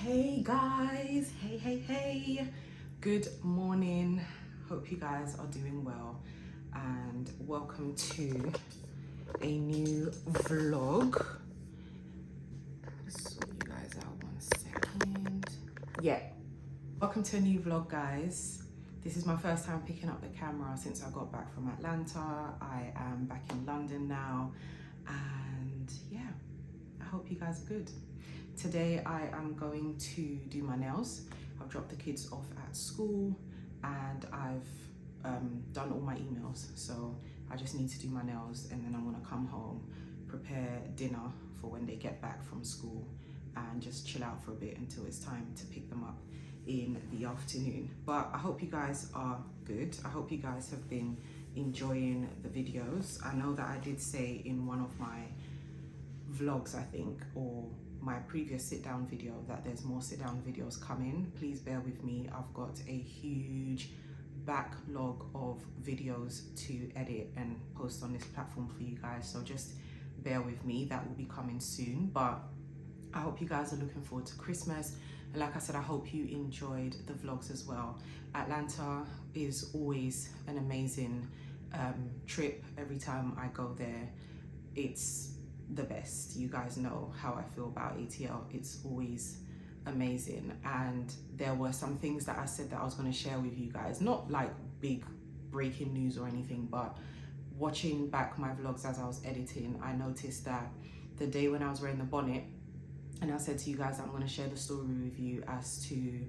Hey guys, hey, good morning. Hope you guys are doing well and welcome to a new vlog. Just sort you guys out 1 second. Yeah, welcome to a new vlog, guys. This is my first time picking up the camera since I got back from Atlanta. I am back in London now, and yeah, I hope you guys are good. Today I am going to do my nails. I've dropped the kids off at school and I've done all my emails, so I just need to do my nails, and then I'm gonna come home, prepare dinner for when they get back from school, and just chill out for a bit until it's time to pick them up in the afternoon. But I hope you guys are good. I hope you guys have been enjoying the videos. I know that I did say in one of my vlogs, I think, or my previous sit down video, that there's more sit down videos coming. Please bear with me. I've got a huge backlog of videos to edit and post on this platform for you guys, so just bear with me. That will be coming soon. But I hope you guys are looking forward to Christmas, and like I said, I hope you enjoyed the vlogs as well. Atlanta is always an amazing trip. Every time I go there, it's the best. You guys know how I feel about ATL. It's always amazing, and there were some things that I said that I was going to share with you guys, not like big breaking news or anything, but watching back my vlogs as I was editing, I noticed that the day when I was wearing the bonnet, and I said to you guys I'm going to share the story with you as to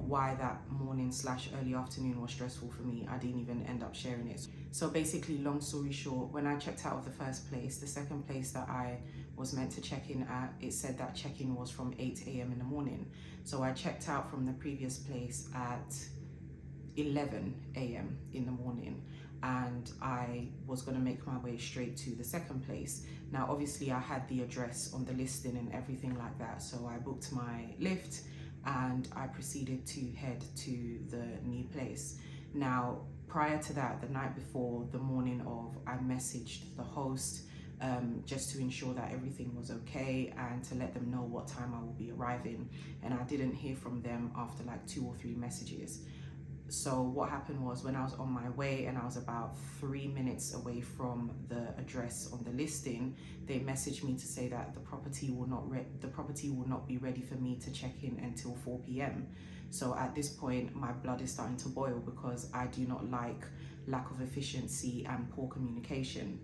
why that morning / early afternoon was stressful for me. I didn't even end up sharing it. So basically, long story short, when I checked out of the first place, the second place that I was meant to check in at, it said that check-in was from 8 a.m. in the morning. So I checked out from the previous place at 11 a.m. in the morning, and I was going to make my way straight to the second place. Now obviously I had the address on the listing and everything like that, so I booked my lift and I proceeded to head to the new place. Now, prior to that, the night before, the morning of, I messaged the host just to ensure that everything was okay and to let them know what time I will be arriving. And I didn't hear from them after like 2 or 3 messages. So what happened was, when I was on my way and I was about 3 minutes away from the address on the listing, they messaged me to say that the property will not be ready for me to check in until 4 p.m. So at this point, my blood is starting to boil, because I do not like lack of efficiency and poor communication,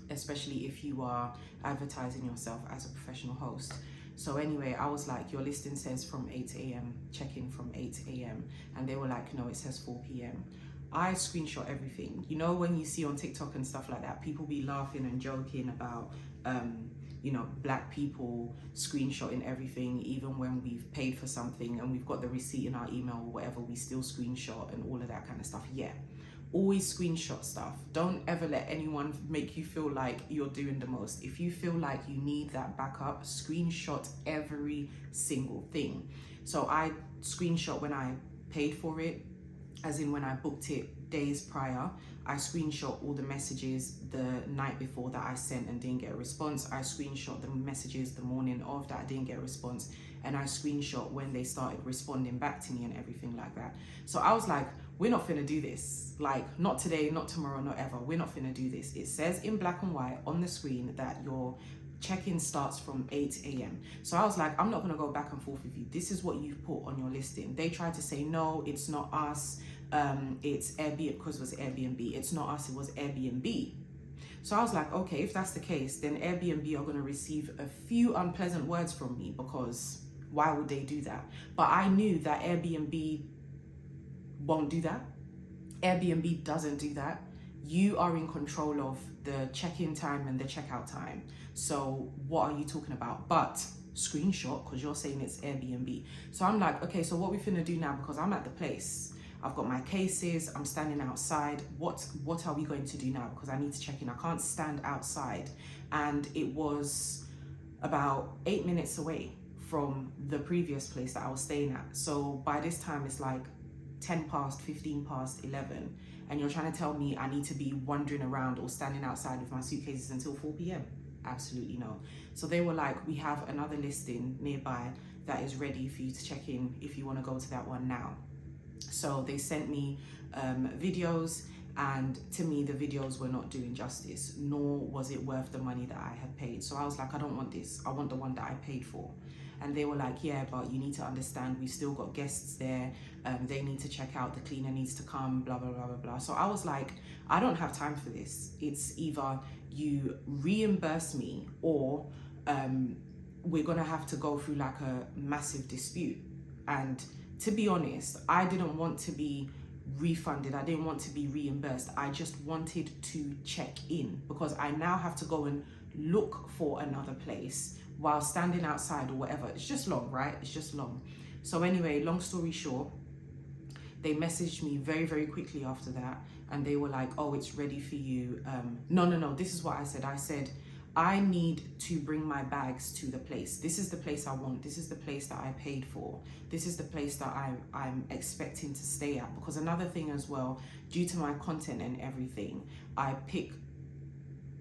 especially if you are advertising yourself as a professional host. So anyway, I was like, your listing says from 8 a.m, check-in from 8 a.m. And they were like, no, it says 4 p.m. I screenshot everything. You know, when you see on TikTok and stuff like that, people be laughing and joking about, you know, black people screenshotting everything, even when we've paid for something and we've got the receipt in our email or whatever, we still screenshot and all of that kind of stuff. Yeah. Always screenshot stuff. Don't ever let anyone make you feel like you're doing the most. If you feel like you need that backup, screenshot every single thing. So I screenshot when I paid for it, as in when I booked it days prior. I screenshot all the messages the night before that I sent and didn't get a response. I screenshot the messages the morning of that I didn't get a response. And I screenshot when they started responding back to me and everything like that. So I was like, we're not finna do this. Like, not today, not tomorrow, not ever. We're not finna do this. It says in black and white on the screen that your check-in starts from 8 a.m. So I was like, I'm not gonna go back and forth with you. This is what you've put on your listing. They tried to say, no, it's not us. It's Airbnb, because it was Airbnb. It's not us, it was Airbnb. So I was like, okay, if that's the case, then Airbnb are gonna receive a few unpleasant words from me, because why would they do that? But I knew that Airbnb won't do that. Airbnb doesn't do that. You are in control of the check-in time and the checkout time. So what are you talking about? But screenshot, because you're saying it's Airbnb. So I'm like, okay, so what we finna do now, because I'm at the place, I've got my cases, I'm standing outside. What are we going to do now? Because I need to check in. I can't stand outside. And it was about 8 minutes away from the previous place that I was staying at. So by this time, it's like 10 past, 15 past 11. And you're trying to tell me I need to be wandering around or standing outside with my suitcases until 4 p.m. Absolutely no. So they were like, we have another listing nearby that is ready for you to check in if you want to go to that one now. So they sent me videos, and to me the videos were not doing justice, nor was it worth the money that I had paid. So I was like, I don't want this, I want the one that I paid for. And they were like, yeah, but you need to understand, we've still got guests there, they need to check out, the cleaner needs to come, blah blah blah blah blah. So I was like, I don't have time for this. It's either you reimburse me, or we're gonna have to go through like a massive dispute. And to be honest, I didn't want to be refunded, I didn't want to be reimbursed. I just wanted to check in, because I now have to go and look for another place while standing outside or whatever. It's just long, right? It's just long. So anyway, long story short, they messaged me very, very quickly after that, and they were like, oh, it's ready for you. No, this is what I said. I said, I need to bring my bags to the place. This is the place I want. This is the place that I paid for. This is the place that I'm expecting to stay at. Because another thing as well, due to my content and everything, I pick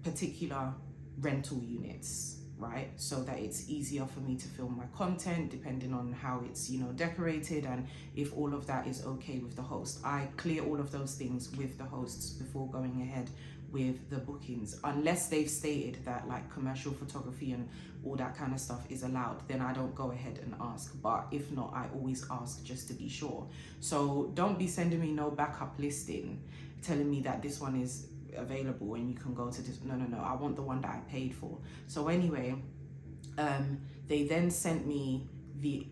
particular rental units, right? So that it's easier for me to film my content depending on how it's, you know, decorated, and if all of that is okay with the host. I clear all of those things with the hosts before going ahead with the bookings, unless they've stated that like commercial photography and all that kind of stuff is allowed, then I don't go ahead and ask. But if not, I always ask just to be sure. So don't be sending me no backup listing telling me that this one is available and you can go to this. No, I want the one that I paid for. So anyway, they then sent me the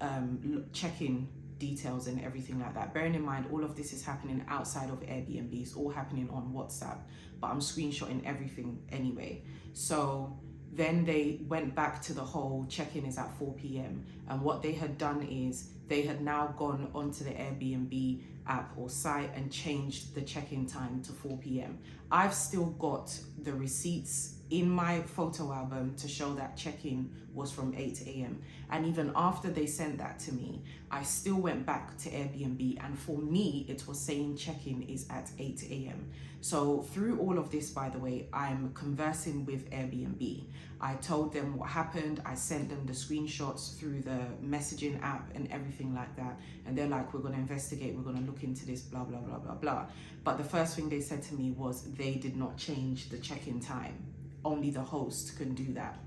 check-in details and everything like that. Bearing in mind, all of this is happening outside of Airbnb. It's all happening on WhatsApp, but I'm screenshotting everything anyway. So then they went back to the whole check-in is at 4 p.m. And what they had done is they had now gone onto the Airbnb app or site and changed the check-in time to 4 p.m. I've still got the receipts in my photo album to show that check-in was from 8 a.m. And even after they sent that to me, I still went back to Airbnb, and for me, it was saying check-in is at 8 a.m. So through all of this, by the way, I'm conversing with Airbnb. I told them what happened. I sent them the screenshots through the messaging app and everything like that. And they're like, we're going to investigate. We're going to look into this, blah, blah, blah, blah, blah. But the first thing they said to me was they did not change the check-in time. Only the host can do that.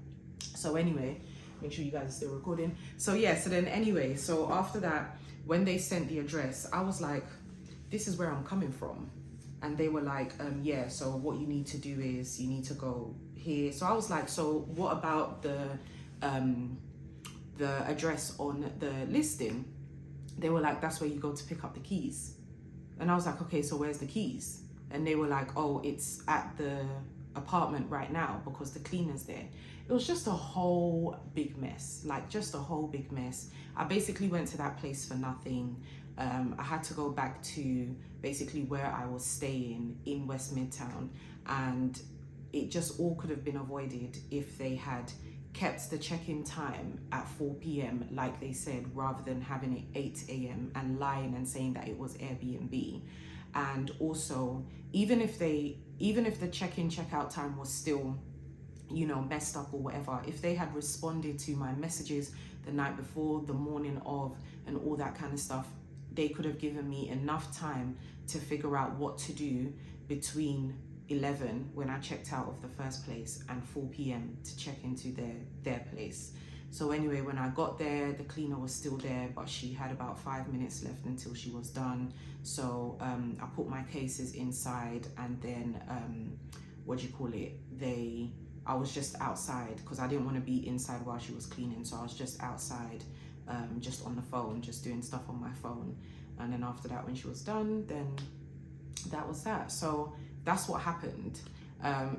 So anyway, make sure you guys are still recording. So yeah, so then anyway, so after that, when they sent the address, I was like, this is where I'm coming from. And they were like, yeah, so what you need to do is you need to go here. So I was like, so what about the address on the listing? They were like, that's where you go to pick up the keys. And I was like, okay, so where's the keys? And they were like, oh, it's at the apartment right now because the cleaner's there. It was just a whole big mess, like just a whole big mess. I basically went to that place for nothing. I had to go back to basically where I was staying in West Midtown, and it just all could have been avoided if they had kept the check-in time at 4 p.m. like they said, rather than having it 8 a.m. and lying and saying that it was Airbnb. And also, even if the check-in check-out time was still, you know, messed up or whatever, if they had responded to my messages the night before, the morning of, and all that kind of stuff, they could have given me enough time to figure out what to do between 11 when I checked out of the first place and 4 p.m. to check into their place. So anyway, when I got there, the cleaner was still there, but she had about 5 minutes left until she was done. So I put my cases inside, and then I was just outside because I didn't want to be inside while she was cleaning. So I was just outside, just on the phone, just doing stuff on my phone. And then after that, when she was done, then that was that. So that's what happened.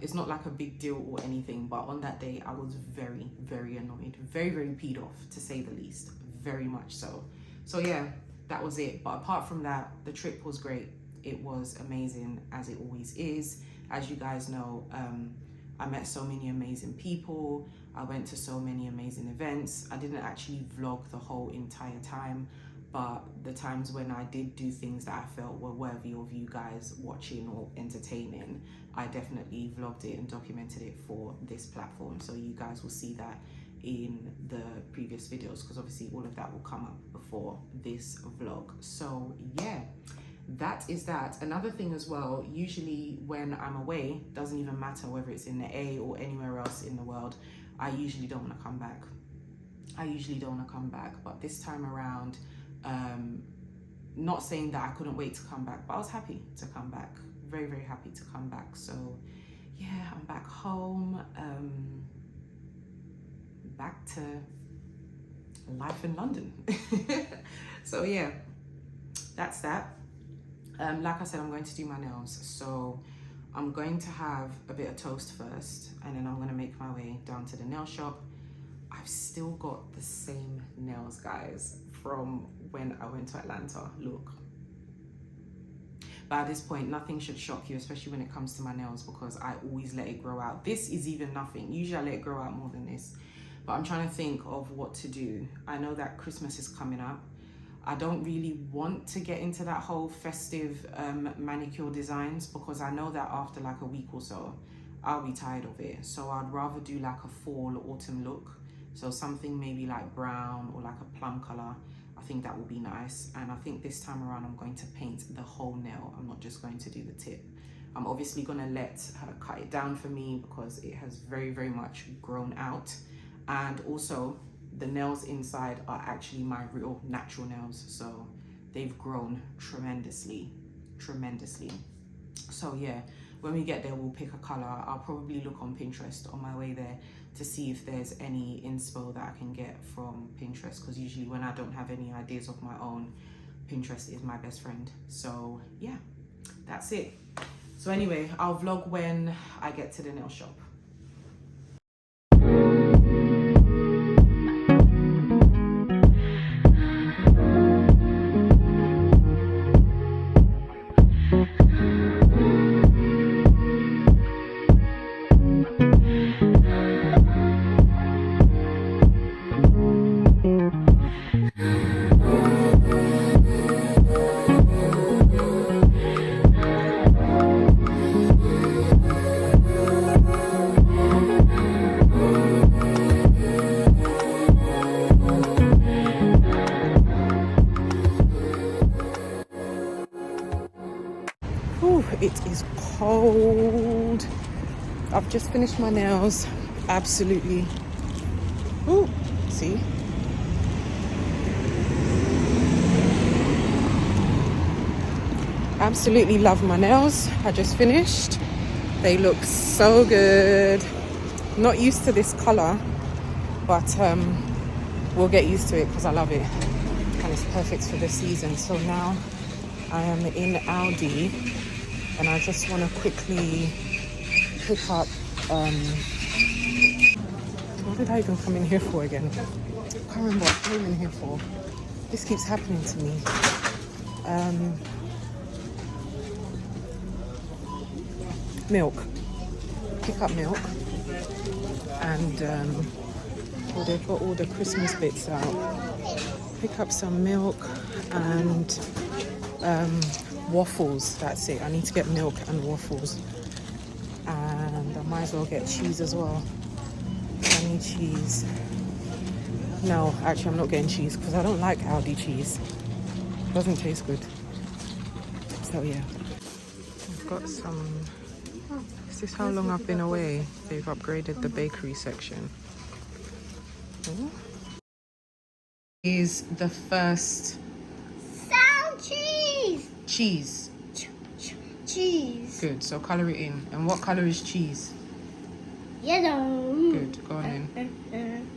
It's not like a big deal or anything, but on that day I was very, very annoyed, very, very peed off, to say the least, very much so. So yeah, that was it. But apart from that, the trip was great. It was amazing, as it always is. As you guys know, I met so many amazing people. I went to so many amazing events. I didn't actually vlog the whole entire time, but the times when I did do things that I felt were worthy of you guys watching or entertaining, I definitely vlogged it and documented it for this platform. So you guys will see that in the previous videos, because obviously all of that will come up before this vlog. So yeah, that is that. Another thing as well, usually when I'm away, doesn't even matter whether it's in the A or anywhere else in the world, I usually don't want to come back. But this time around, not saying that I couldn't wait to come back, but I was happy to come back. Very, very happy to come back. So yeah, I'm back home, back to life in London. So yeah, that's that. Like I said, I'm going to do my nails. So I'm going to have a bit of toast first, and then I'm going to make my way down to the nail shop. I've still got the same nails, guys, from when I went to Atlanta. Look. But at this point, nothing should shock you, especially when it comes to my nails, because I always let it grow out. This is even nothing. Usually I let it grow out more than this. But I'm trying to think of what to do. I know that Christmas is coming up. I don't really want to get into that whole festive manicure designs, because I know that after like a week or so, I'll be tired of it. So I'd rather do like a fall autumn look. So something maybe like brown or like a plum color. I think that will be nice. And I think this time around, I'm going to paint the whole nail. I'm not just going to do the tip. I'm obviously going to let her cut it down for me, because it has very, very much grown out. And also the nails inside are actually my real natural nails. So they've grown tremendously. So yeah, when we get there, we'll pick a color. I'll probably look on Pinterest on my way there to see if there's any inspo that I can get from Pinterest, because usually when I don't have any ideas of my own, Pinterest is my best friend. So yeah, that's it. So anyway, I'll vlog when I get to the nail shop. It is cold. I've just finished my nails. Absolutely. Ooh, see? Absolutely love my nails. I just finished. They look so good. Not used to this color, but we'll get used to it because I love it. And it's perfect for the season. So now I am in Aldi. And I just want to quickly pick up, what did I even come in here for again? I can't remember what I came in here for. This keeps happening to me. Milk. Pick up milk. And well, they've got all the Christmas bits out. Pick up some milk and waffles. That's it. I need to get milk and waffles, and I might as well get cheese as well. I need cheese. No, actually I'm not getting cheese because I don't like Aldi cheese. It doesn't taste good. So yeah, I've got some. Is this how long I've been away? They've upgraded the bakery section. Ooh. Is the first cheese. Cheese. Good, so colour it in. And what colour is cheese? Yellow. Good, go on in.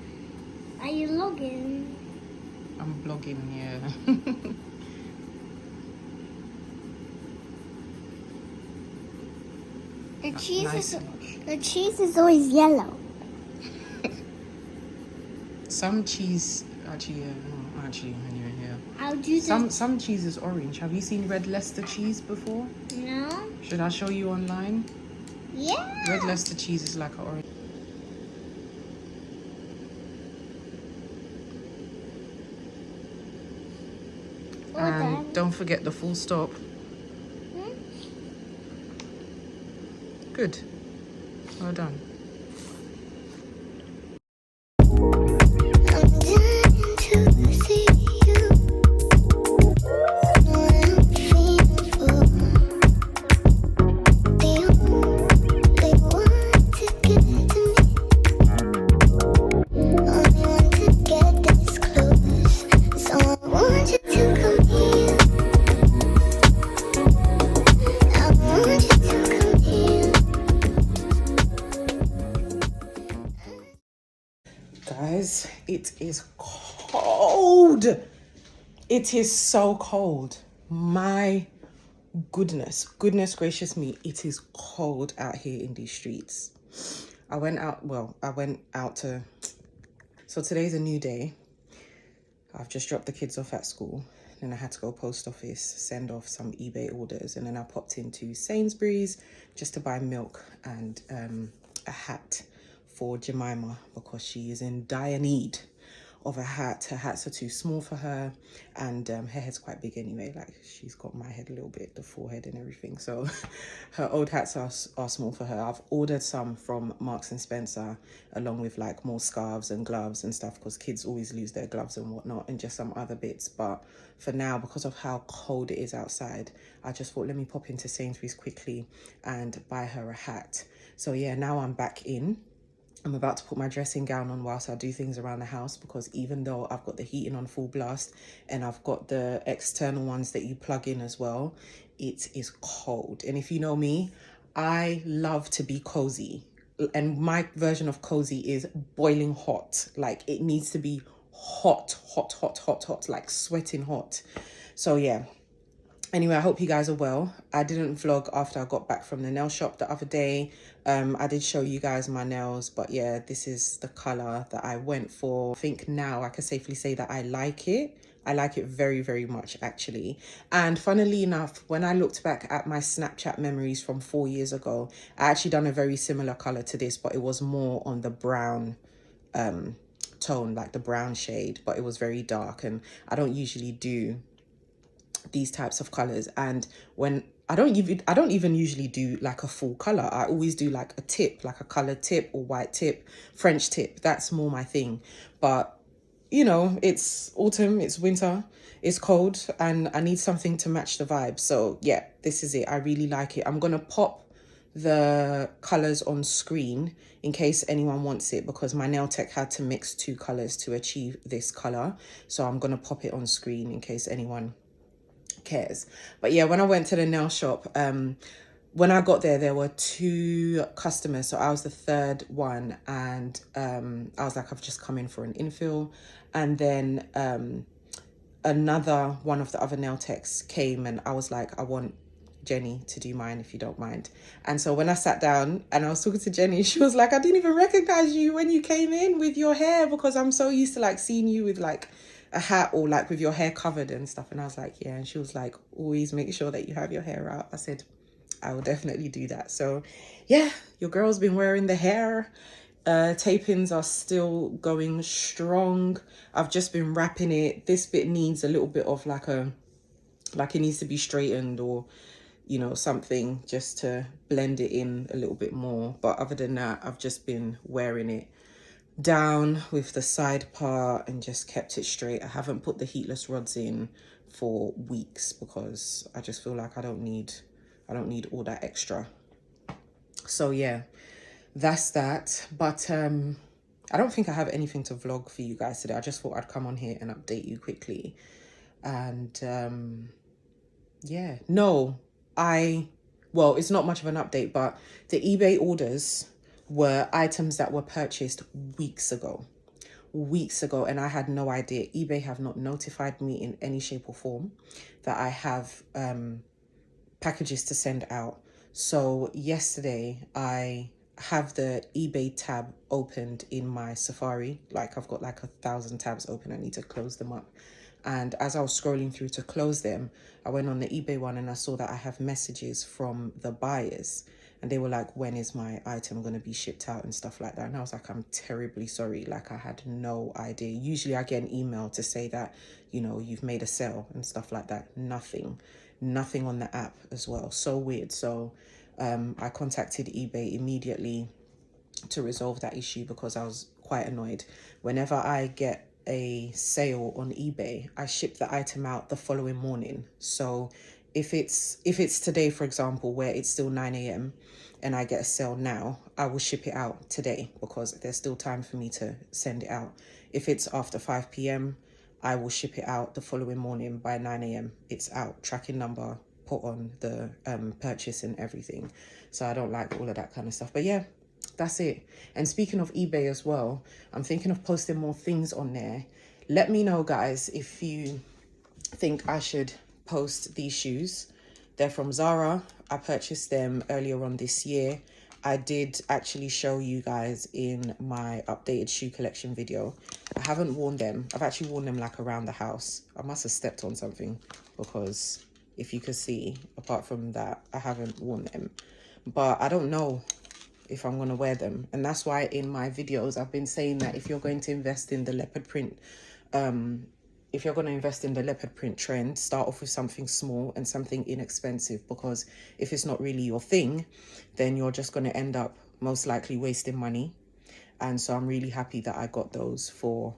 Are you logging? I'm blogging, yeah. The cheese is always yellow. Some cheese, actually, yeah, no, actually, anyway, yeah. I'll do some cheese is orange. Have you seen Red Leicester cheese before? No. Should I show you online? Yeah. Red Leicester cheese is like an orange. And don't forget the full stop. Good. Well done. guys, it is cold. It is so cold. My goodness gracious me, it is cold out here in these streets. I went out to, so today's a new day. I've just dropped the kids off at school. Then I had to go post office, send off some eBay orders, and then I popped into Sainsbury's just to buy milk and a hat for Jemima because she is in dire need of a hat. Her hats are too small for her, and her head's quite big anyway. Like, she's got my head a little bit, the forehead and everything. So her old hats are small for her. I've ordered some from Marks and Spencer, along with like more scarves and gloves and stuff, because kids always lose their gloves and whatnot, and just some other bits. But for now, because of how cold it is outside, I just thought, let me pop into Sainsbury's quickly and buy her a hat. So yeah, now I'm back in. I'm about to put my dressing gown on whilst I do things around the house, because even though I've got the heating on full blast and I've got the external ones that you plug in as well, it is cold. And if you know me, I love to be cozy. And my version of cozy is boiling hot. Like, it needs to be hot, like sweating hot. So yeah. Anyway, I hope you guys are well. I didn't vlog after I got back from the nail shop the other day. I did show you guys my nails, but yeah, this is the color that I went for. I think now I can safely say that I like it. I like it very, very much, actually. And funnily enough, when I looked back at my Snapchat memories from 4 years ago, I actually done a very similar color to this, but it was more on the brown tone, like the brown shade, but it was very dark. And I don't usually do these types of colors, and when I don't even usually do like a full color. I always do like a tip, like a colored tip or white tip, French tip. That's more my thing. But you know, it's autumn, it's winter, it's cold, and I need something to match the vibe. So yeah, this is it. I really like it. I'm gonna pop the colors on screen in case anyone wants it, because my nail tech had to mix 2 colors to achieve this color. So I'm gonna pop it on screen in case anyone cares. But yeah, when I went to the nail shop, when I got there were 2 customers, so I was the third one, and I was like, I've just come in for an infill. And then another one of the other nail techs came, and I was like, I want Jenny to do mine if you don't mind. And so when I sat down and I was talking to Jenny, she was like, I didn't even recognize you when you came in with your hair, because I'm so used to like seeing you with like a hat or like with your hair covered and stuff. And I was like, yeah. And she was like, always make sure that you have your hair out. I said, I will definitely do that. So yeah, your girl's been wearing the hair. Tapings are still going strong. I've just been wrapping it. This bit needs a little bit of like it needs to be straightened, or you know, something just to blend it in a little bit more. But other than that, I've just been wearing it down with the side part and just kept it straight. I haven't put the heatless rods in for weeks because I just feel like I don't need all that extra. So yeah, that's that. But I don't think I have anything to vlog for you guys today. I just thought I'd come on here and update you quickly. And yeah, no, well, it's not much of an update, but the eBay orders were items that were purchased weeks ago, and I had no idea. eBay have not notified me in any shape or form that I have packages to send out. So yesterday I have the eBay tab opened in my Safari. Like, I've got like 1,000 tabs open. I need to close them up. And as I was scrolling through to close them, I went on the eBay one and I saw that I have messages from the buyers, and they were like, when is my item going to be shipped out and stuff like that. And I was like, I'm terribly sorry. Like, I had no idea. Usually I get an email to say that, you know, you've made a sale and stuff like that. Nothing on the app as well. So weird. So I contacted eBay immediately to resolve that issue, because I was quite annoyed. Whenever I get a sale on eBay, I ship the item out the following morning. So if it's today, for example, where it's still 9 a.m. and I get a sale now, I will ship it out today because there's still time for me to send it out. If it's after 5 p.m, I will ship it out the following morning by 9 a.m. It's out, tracking number put on the purchase and everything. So I don't like all of that kind of stuff. But yeah, that's it. And speaking of eBay as well, I'm thinking of posting more things on there. Let me know, guys, if you think I should post these shoes. They're from Zara. I purchased them earlier on this year. I did actually show you guys in my updated shoe collection video. I haven't worn them. I've actually worn them like around the house. I must have stepped on something, because if you could see, apart from that, I haven't worn them. But I don't know if I'm going to wear them. And that's why in my videos, I've been saying that if you're going to invest in the leopard print, if you're going to invest in the leopard print trend, start off with something small and something inexpensive, because if it's not really your thing, then you're just going to end up most likely wasting money. And so I'm really happy that I got those for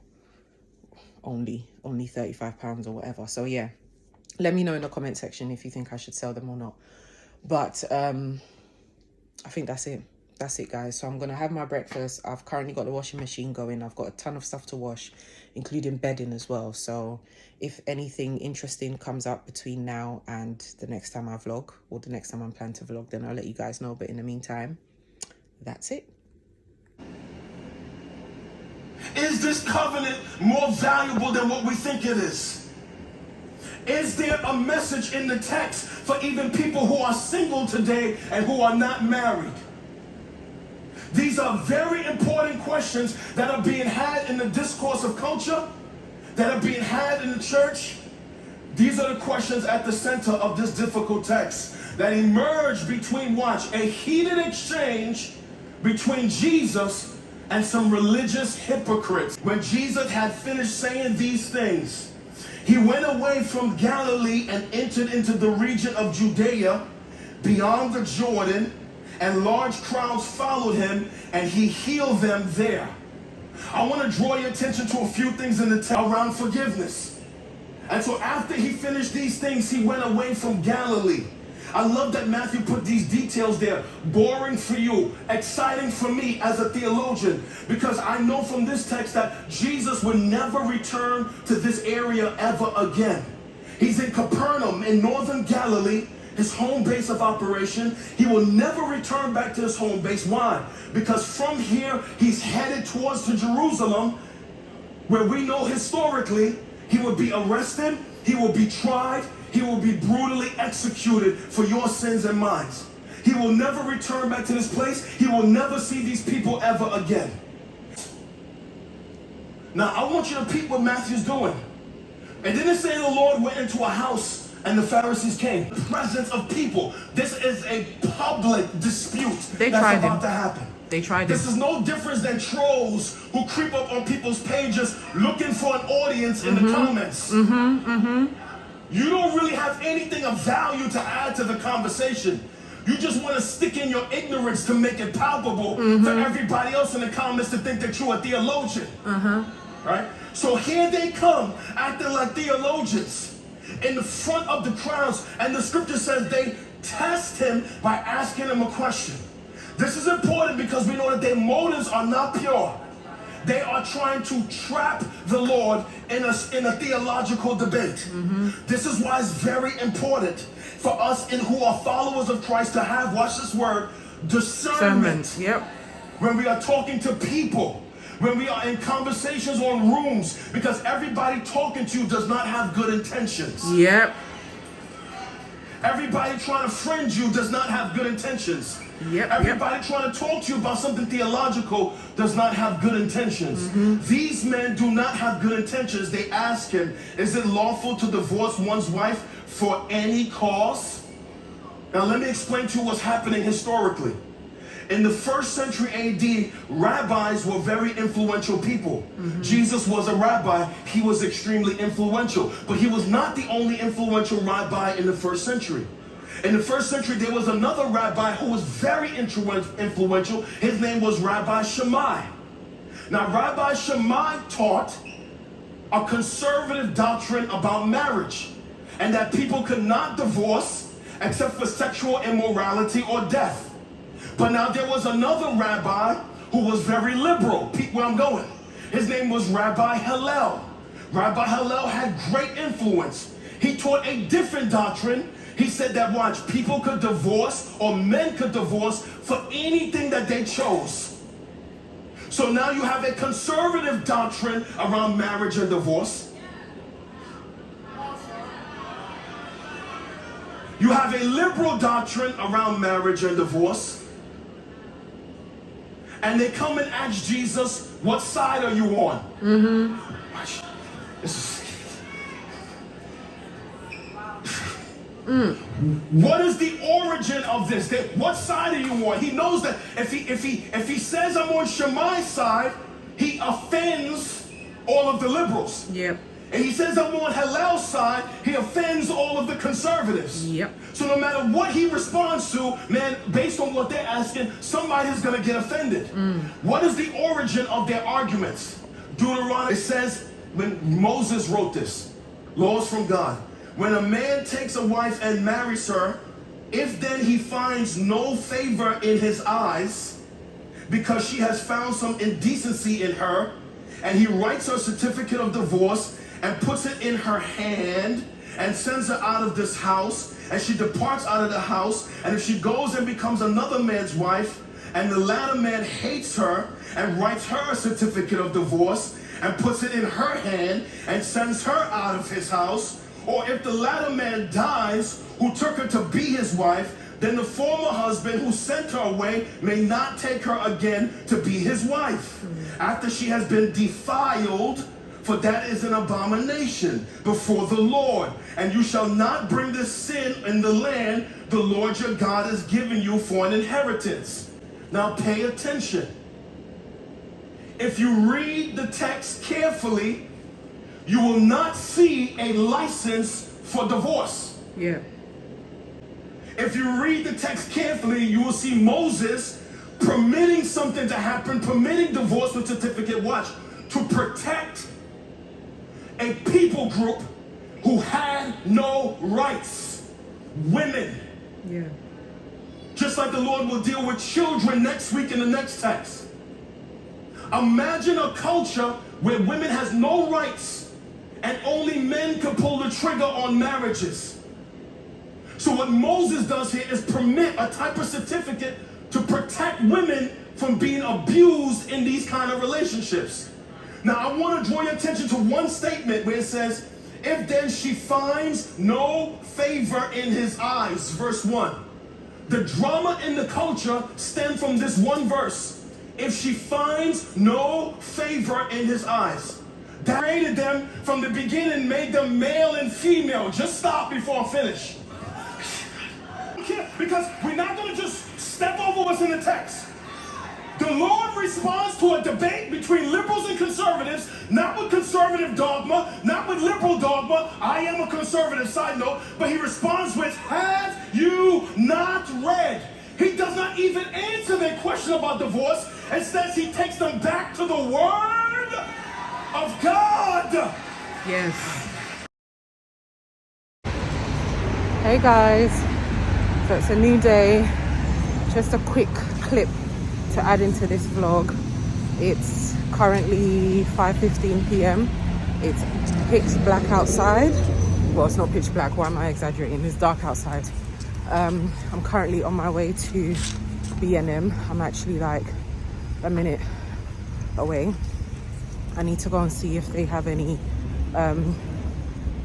only £35 or whatever. So yeah, let me know in the comment section if you think I should sell them or not. But I think that's it. That's it, guys. So I'm going to have my breakfast. I've currently got the washing machine going. I've got a ton of stuff to wash, including bedding as well. So if anything interesting comes up between now and the next time I vlog, or the next time I'm planning to vlog, then I'll let you guys know. But in the meantime, that's it. Is this covenant more valuable than what we think it is? Is there a message in the text for even people who are single today and who are not married? These are very important questions that are being had in the discourse of culture, that are being had in the church. These are the questions at the center of this difficult text that emerge between, watch, a heated exchange between Jesus and some religious hypocrites. When Jesus had finished saying these things, he went away from Galilee and entered into the region of Judea beyond the Jordan, and large crowds followed him, and he healed them there. I want to draw your attention to a few things in the text around forgiveness. And so after he finished these things, he went away from Galilee. I love that Matthew put these details there. Boring for you, exciting for me as a theologian, because I know from this text that Jesus would never return to this area ever again. He's in Capernaum in northern Galilee, his home base of operation. He will never return back to his home base. Why? Because from here, he's headed towards to Jerusalem, where we know historically he will be arrested, he will be tried, he will be brutally executed for your sins and mine. He will never return back to this place. He will never see these people ever again. Now, I want you to peep what Matthew's doing. And didn't it say the Lord went into a house and the Pharisees came? The presence of people. This is a public dispute that's about to happen. They tried This is no different than trolls who creep up on people's pages looking for an audience in the comments. You don't really have anything of value to add to the conversation. You just want to stick in your ignorance to make it palpable for everybody else in the comments to think that you're a theologian. Right? So here they come acting like theologians in the front of the crowds, and the scripture says they test him by asking him a question. This is important because we know that their motives are not pure. They are trying to trap the Lord in a theological debate. This is why it's very important for us who are followers of Christ to have, watch this word, discernment. Yep. When we are talking to people, when we are in conversations or in rooms, because everybody talking to you does not have good intentions. Yep. Everybody trying to friend you does not have good intentions. Everybody trying to talk to you about something theological does not have good intentions. These men do not have good intentions. They ask him, is it lawful to divorce one's wife for any cause? Now let me explain to you what's happening historically. In the 1st century AD, rabbis were very influential people. Jesus was a rabbi. He was extremely influential. But he was not the only influential rabbi in the 1st century. In the 1st century, there was another rabbi who was very influential. His name was Rabbi Shammai. Now, Rabbi Shammai taught a conservative doctrine about marriage, and that people could not divorce except for sexual immorality or death. But now there was another rabbi who was very liberal. Peep where I'm going. His name was Rabbi Hillel. Rabbi Hillel had great influence. He taught a different doctrine. He said that, watch, people could divorce, or men could divorce for anything that they chose. So now you have a conservative doctrine around marriage and divorce. You have a liberal doctrine around marriage and divorce. And they come and ask Jesus, what side are you on? This is... What is the origin of this? What side are you on? He knows that if he says I'm on Shammai's side, he offends all of the liberals. Yep. And he says I'm on Hillel's side, he offends all of the conservatives. Yep. So no matter what he responds to, man, based on what they're asking, somebody's gonna get offended. What is the origin of their arguments? Deuteronomy, it says, when Moses wrote this, laws from God, when a man takes a wife and marries her, if then he finds no favor in his eyes, because she has found some indecency in her, and he writes her a certificate of divorce and puts it in her hand and sends her out of this house, and she departs out of the house, and if she goes and becomes another man's wife, and the latter man hates her and writes her a certificate of divorce and puts it in her hand and sends her out of his house, or if the latter man dies who took her to be his wife, then the former husband who sent her away may not take her again to be his wife after she has been defiled, for that is an abomination before the Lord. And you shall not bring this sin in the land the Lord your God has given you for an inheritance. Now pay attention. If you read the text carefully, you will not see a license for divorce. Yeah. If you read the text carefully, you will see Moses permitting something to happen, permitting divorce with certificate, watch, to protect a people group who had no rights. Women. Yeah. Just like the Lord will deal with children next week in the next text. Imagine a culture where women has no rights and only men can pull the trigger on marriages. So what Moses does here is permit a type of certificate to protect women from being abused in these kind of relationships. Now I want to draw your attention to one statement where it says, if then she finds no favor in his eyes, verse 1. The drama in the culture stems from this one verse. If she finds no favor in his eyes. That created them from the beginning, made them male and female. Just stop before I finish. Because we're not going to just step over what's in the text. The Lord responds to a debate between liberals and conservatives, not with conservative dogma, not with liberal dogma. I am a conservative, side note, but he responds with, have you not read? He does not even answer their question about divorce. Instead, he takes them back to the Word of God. Yes. Hey guys, so it's a new day. Just a quick clip to add into this vlog. It's currently 5:15 p.m. It's pitch black outside. Well, it's not pitch black, why am I exaggerating? It's dark outside. I'm currently on my way to B&M. I'm actually like a minute away. I need to go and see if they have any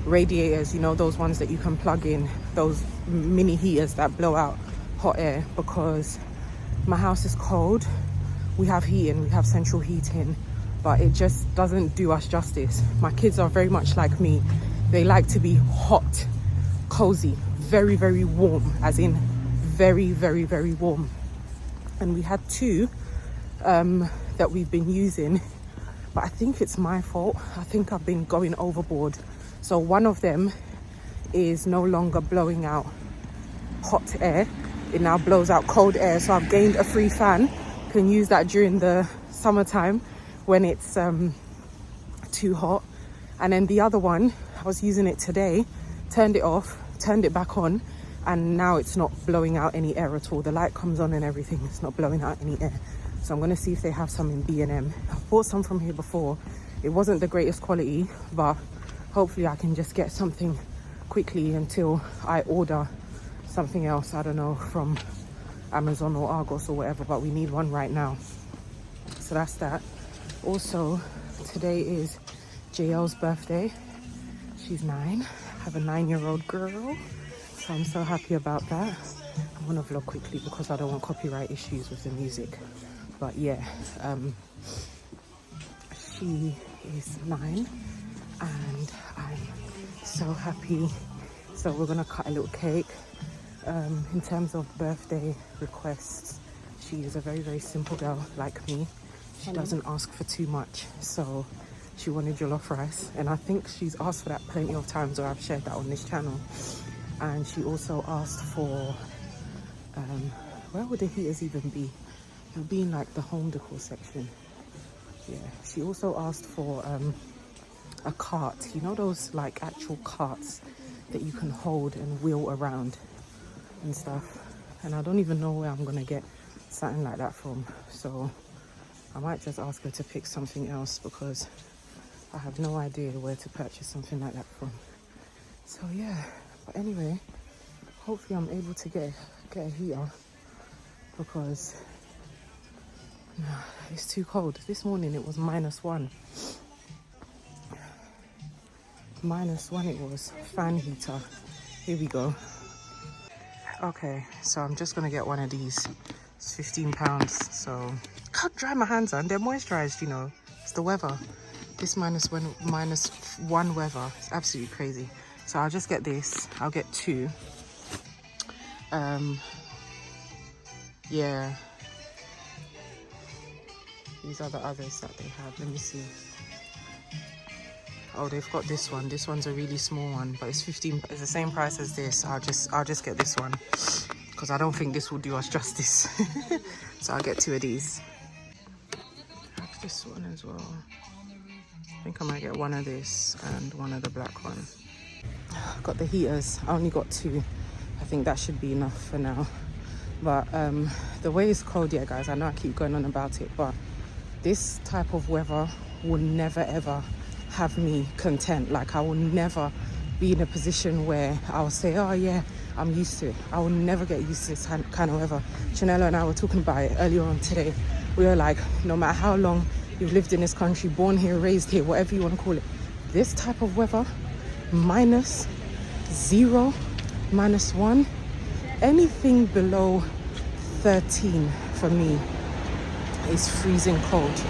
radiators, you know, those ones that you can plug in, those mini heaters that blow out hot air, because my house is cold. We have heating, we have central heating, but it just doesn't do us justice. My kids are very much like me. They like to be hot, cozy, very, very warm, as in very, very, very warm. And we had two that we've been using, but I think it's my fault. I think I've been going overboard. So one of them is no longer blowing out hot air. It now blows out cold air. So I've gained a free fan. Can use that during the summertime when it's too hot. And then the other one, I was using it today, turned it off, turned it back on, and now it's not blowing out any air at all. The light comes on and everything, it's not blowing out any air. So I'm gonna see if they have some in B&M. I've bought some from here before. It wasn't the greatest quality, but hopefully I can just get something quickly until I order something else, I don't know, from Amazon or Argos or whatever, but we need one right now. So that's that. Also, today is JL's birthday. She's 9. I have a 9-year-old girl, so I'm so happy about that. I want to vlog quickly because I don't want copyright issues with the music. But yeah, she is 9 and I'm so happy. So we're gonna cut a little cake. In terms of birthday requests, she is a very, very simple girl like me. She doesn't ask for too much. So she wanted jollof rice, and I think she's asked for that plenty of times, or I've shared that on this channel. And she also asked for, where would the heaters even be? It would be in like the home decor section. Yeah, she also asked for a cart, you know, those like actual carts that you can hold and wheel around and stuff. And I don't even know where I'm gonna get something like that from, so I might just ask her to pick something else because I have no idea where to purchase something like that from. So yeah, but anyway, hopefully I'm able to get a heater because it's too cold. This morning it was -1. -1 it was. Fan heater. Here we go. Okay, so I'm just gonna get one of these. It's £15, so I can't dry my hands on. They're moisturized, you know. It's the weather. This -1 weather. It's absolutely crazy. So I'll just get this. I'll get 2. Yeah. These are the others that they have. Let me see. Oh, they've got this one. This one's a really small one, but it's 15. It's the same price as this. I'll just get this one because I don't think this will do us justice. So I'll get 2 of these. I have this one as well. I think I might get one of this and one of the black one. I've got the heaters. I only got 2. I think that should be enough for now. But the way it's cold, yeah, guys, I know I keep going on about it, but this type of weather will never ever have me content. Like, I will never be in a position where I'll say, oh yeah, I'm used to it. I will never get used to this kind of weather. Chanella and I were talking about it earlier on today. We were like, no matter how long you've lived in this country, born here, raised here, whatever you want to call it, this type of weather, -0, -1, anything below 13 for me is freezing cold.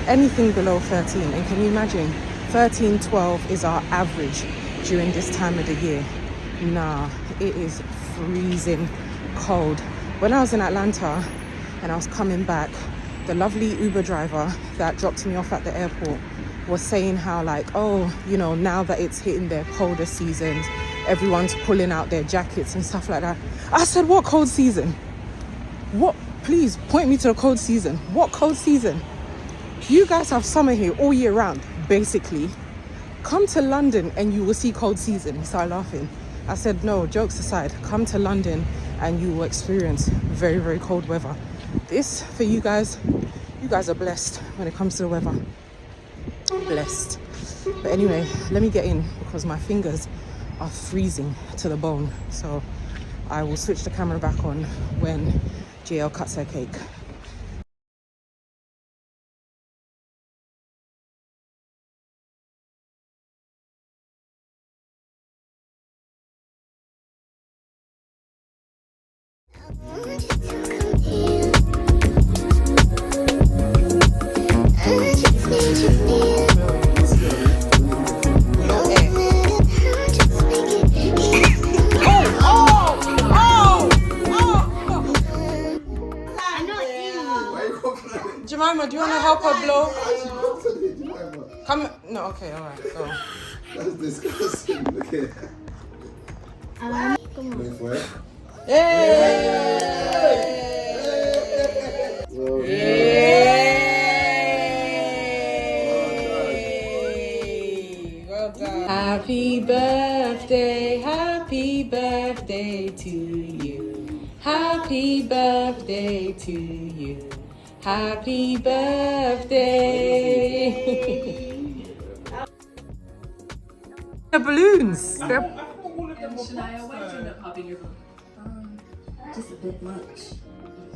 Anything below 13, and can you imagine 13, 12 is our average during this time of the year. Nah, it is freezing cold. When I was in Atlanta and I was coming back, the lovely Uber driver that dropped me off at the airport was saying how, like, oh, you know, now that it's hitting their colder seasons, everyone's pulling out their jackets and stuff like that. I said, what cold season? What? Please point me to the cold season. What cold season? You guys have summer here all year round, basically. Come to London and you will see cold season. He started laughing. I said, no, jokes aside, come to London and you will experience very, very cold weather. This, for you guys are blessed when it comes to the weather. Blessed. But anyway, let me get in because my fingers are freezing to the bone. So I will switch the camera back on when JL cuts her cake. Jemima, do you want to help her blow? Come. No, okay, all right, go. That's disgusting. Look at that. Wait for it. Yay! Well, Yay! Well done. Happy birthday to you. Happy birthday to you. Happy birthday. The balloons. Shania, why did you end up popping your balloon? Just a bit much.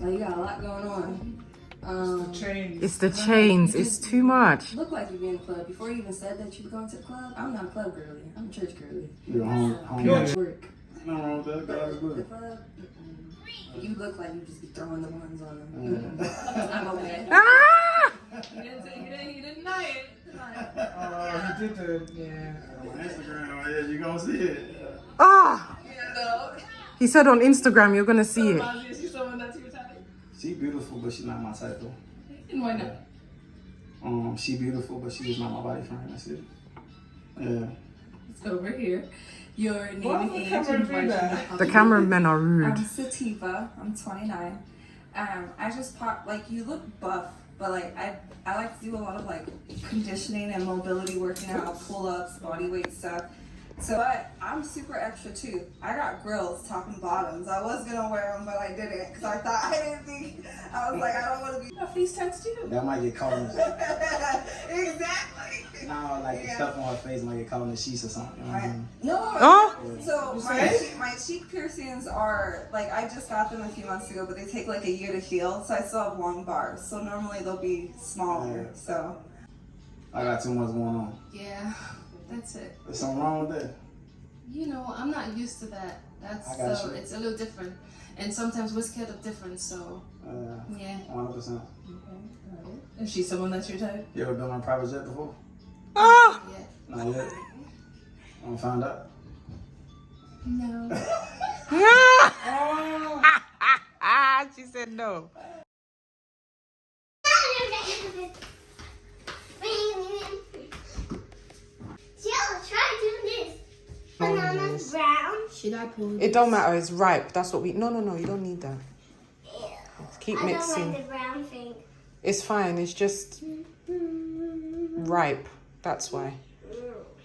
Like, you got a lot going on. It's the chains. It's too much. Look like you be in the club. Before you even said that you were going to the club, I'm not a club girly. I'm a church girly. You're home. Work. No wrong with that. God is The good. club, you look like you just be throwing the ones on them. I'm okay. Ah! He didn't deny it. Oh, you did that. Yeah. On Instagram, yeah, you gonna see it. Ah! No. He said on Instagram you're gonna see it. She's someone that's your type. She beautiful, but she's not my type though. And why not? She beautiful, but she's not my body frame. That's it. Yeah. It's over here. Your name and age and information. The cameramen are rude. I'm Sativa. I'm 29. I just pop like you look buff, but like I like to do a lot of like conditioning and mobility working out, pull ups, body weight stuff. So I'm super extra too. I got grills, top and bottoms. I was gonna wear them, but I didn't because I didn't think. I was like, I don't want to be a face text too. That might get caught in Exactly. no, like the stuff on her face might get caught in the sheets or something. You know what I mean? No. Oh! So my cheek piercings are like I just got them a few months ago, but they take like a year to heal. So I still have long bars. So normally they'll be smaller. So I got too much going on. Yeah, that's it. There's something wrong with that. You know, I'm not used to that. I That's got so you. it's a little different, and sometimes we're scared of different. So yeah. 100%. is she someone that's your type? You ever been on a private jet before? Ah! Yeah. Not yet. I don't find out. No. She said no. Jill, try doing this. Banana's brown. Should I pull? It don't matter. It's ripe. That's what we. No. You don't need that. Keep I don't mixing. like the brown thing. It's fine. It's just ripe. That's why.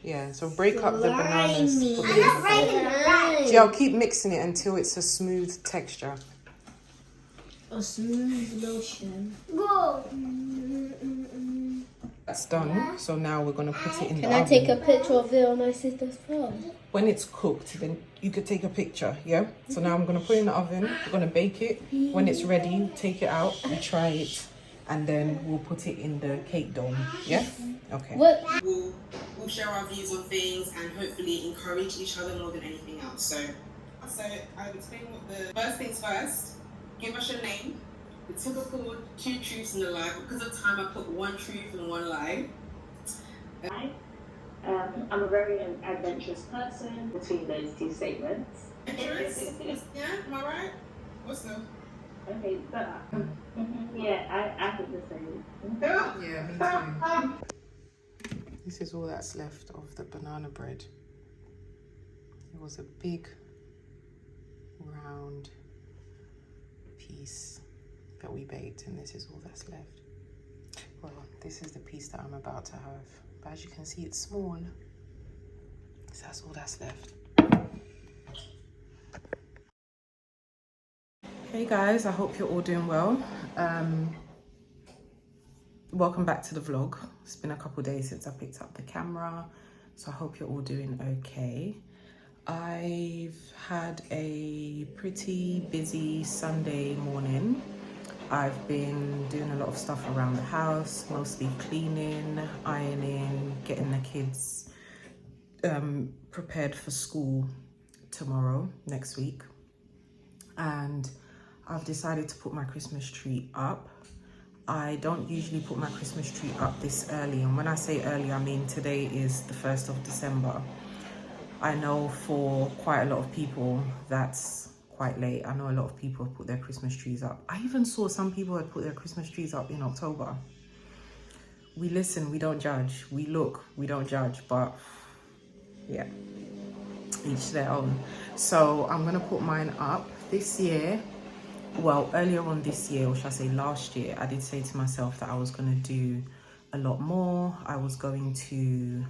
Yeah. So break up the bananas. Put I'm it not in. breaking the rice. Jill, keep mixing it until it's a smooth texture. A smooth lotion. Whoa. That's done. So now we're gonna put it in the Can I oven. take a picture of it on my sister's phone? When it's cooked, then you could take a picture. Yeah. So now I'm gonna put it in the oven. We're gonna bake it. When it's ready, take it out. We try it, and then we'll put it in the cake dome. Yeah. Okay. What? We'll share our views on things and hopefully encourage each other more than anything else. So I would explain what the first things first. Give us your name. The typical 2 truths and a lie. Because of time, I put 1 truth and 1 lie. I'm a very adventurous person between those 2 statements. Adventurous? Yeah, am I right? What's the? Okay, but yeah, I think the same. Yeah, me too. This is all that's left of the banana bread. It was a big, round piece that we baked, and this is all that's left. Well, this is the piece that I'm about to have, but as you can see, it's small. So that's all that's left. Hey guys, I hope you're all doing well. Welcome back to the vlog. It's been a couple days since I picked up the camera, so I hope you're all doing okay. I've had a pretty busy Sunday morning. I've been doing a lot of stuff around the house, mostly cleaning, ironing, getting the kids prepared for school tomorrow, next week. And I've decided to put my Christmas tree up. I don't usually put my Christmas tree up this early, and when I say early, I mean today is the 1st of December. I know for quite a lot of people that's quite late. I know a lot of people have put their Christmas trees up. I even saw some people had put their Christmas trees up in October. We listen, we don't judge. We look, we don't judge, but yeah, each their own. So I'm gonna put mine up this year. Well, earlier on this year, or should I say last year, I did say to myself that I was gonna do a lot more. I was going to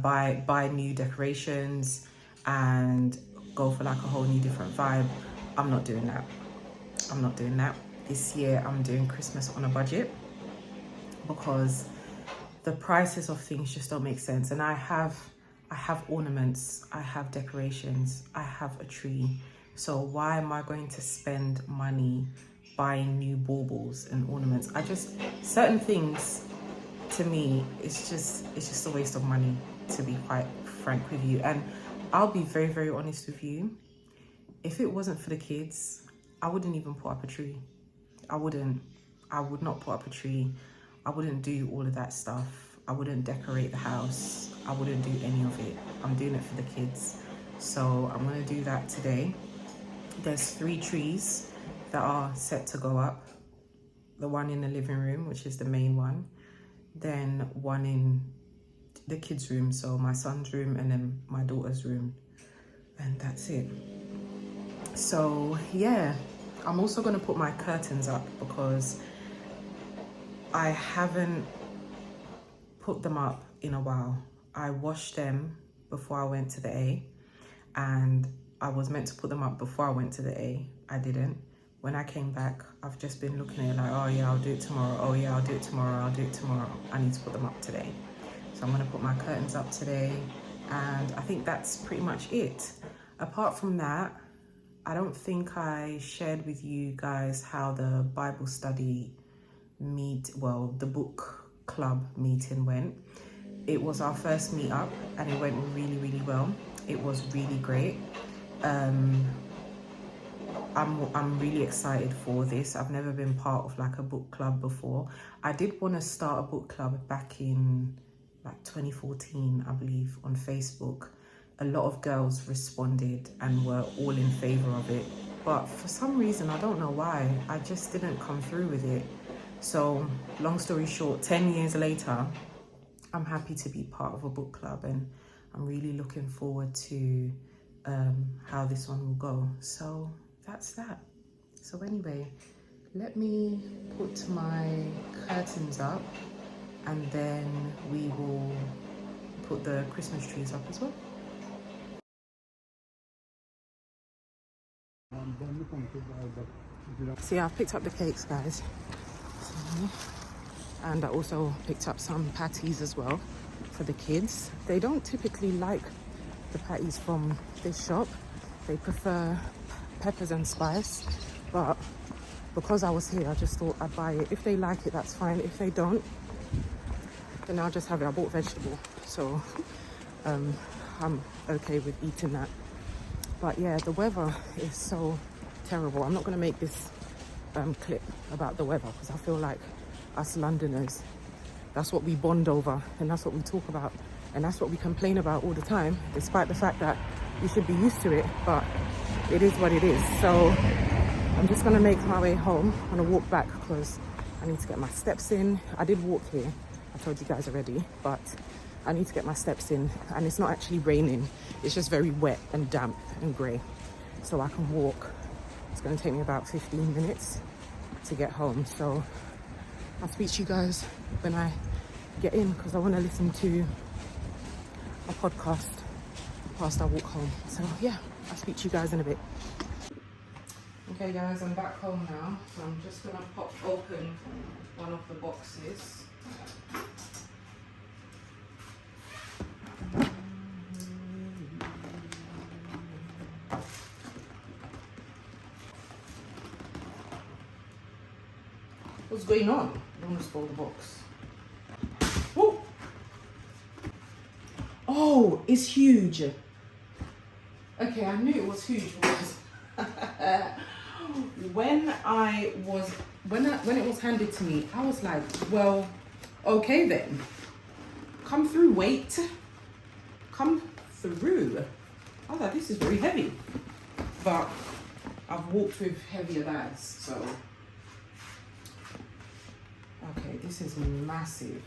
buy new decorations and go for like a whole new different vibe. I'm not doing that. I'm not doing that. This year I'm doing Christmas on a budget because the prices of things just don't make sense. And I have ornaments, I have decorations, I have a tree. So why am I going to spend money buying new baubles and ornaments? Certain things to me, it's just a waste of money, to be quite frank with you. And I'll be very, very honest with you. If it wasn't for the kids, I wouldn't even put up a tree. I would not put up a tree. I wouldn't do all of that stuff. I wouldn't decorate the house. I wouldn't do any of it. I'm doing it for the kids. So I'm gonna do that today. There's 3 trees that are set to go up. The one in the living room, which is the main one. Then one in the kids' room, so my son's room, and then my daughter's room. And that's it. So yeah, I'm also gonna put my curtains up because I haven't put them up in a while. I washed them before I went to the A, and I was meant to put them up before I went to the A. I didn't. When I came back, I've just been looking at it like, oh yeah, I'll do it tomorrow. Oh yeah, I'll do it tomorrow. I'll do it tomorrow. I need to put them up today. So I'm gonna put my curtains up today, and I think that's pretty much it. Apart from that, I don't think I shared with you guys how the Bible study the book club meeting went. It was our first meet up and it went really, really well. It was really great. I'm really excited for this. I've never been part of like a book club before. I did want to start a book club back in like 2014, I believe, on Facebook. A lot of girls responded and were all in favor of it, but for some reason, I don't know why, I just didn't come through with it. So long story short, 10 years later, I'm happy to be part of a book club, and I'm really looking forward to how this one will go. So that's that. So anyway, let me put my curtains up, and then we will put the Christmas trees up as well. See, I've picked up the cakes, guys. And I also picked up some patties as well for the kids. They don't typically like the patties from this shop. They prefer peppers and spice, but because I was here, I just thought I'd buy it. If they like it, that's fine. If they don't, then I'll just have it. I bought vegetable, so I'm okay with eating that. But yeah, the weather is so terrible. I'm not going to make this clip about the weather because I feel like us Londoners, that's what we bond over, and that's what we talk about, and that's what we complain about all the time, despite the fact that we should be used to it, but it is what it is. So I'm just going to make my way home. I'm going to walk back because I need to get my steps in. I did walk here, I told you guys already, but I need to get my steps in, and it's not actually raining, it's just very wet and damp and grey, so I can walk. It's going to take me about 15 minutes to get home, so I'll speak to you guys when I get in because I want to listen to a podcast whilst I walk home. So yeah, I'll speak to you guys in a bit. Okay guys, I'm back home now, so I'm just going to pop open one of the boxes. What's going on? I don't want to spoil the box. Woo! Oh, it's huge. Okay, I knew it was huge because when it was handed to me, I was like, well, okay then. Come through, weight. Come through. I was like, this is very heavy. But I've walked with heavier bags, so. Okay, this is massive.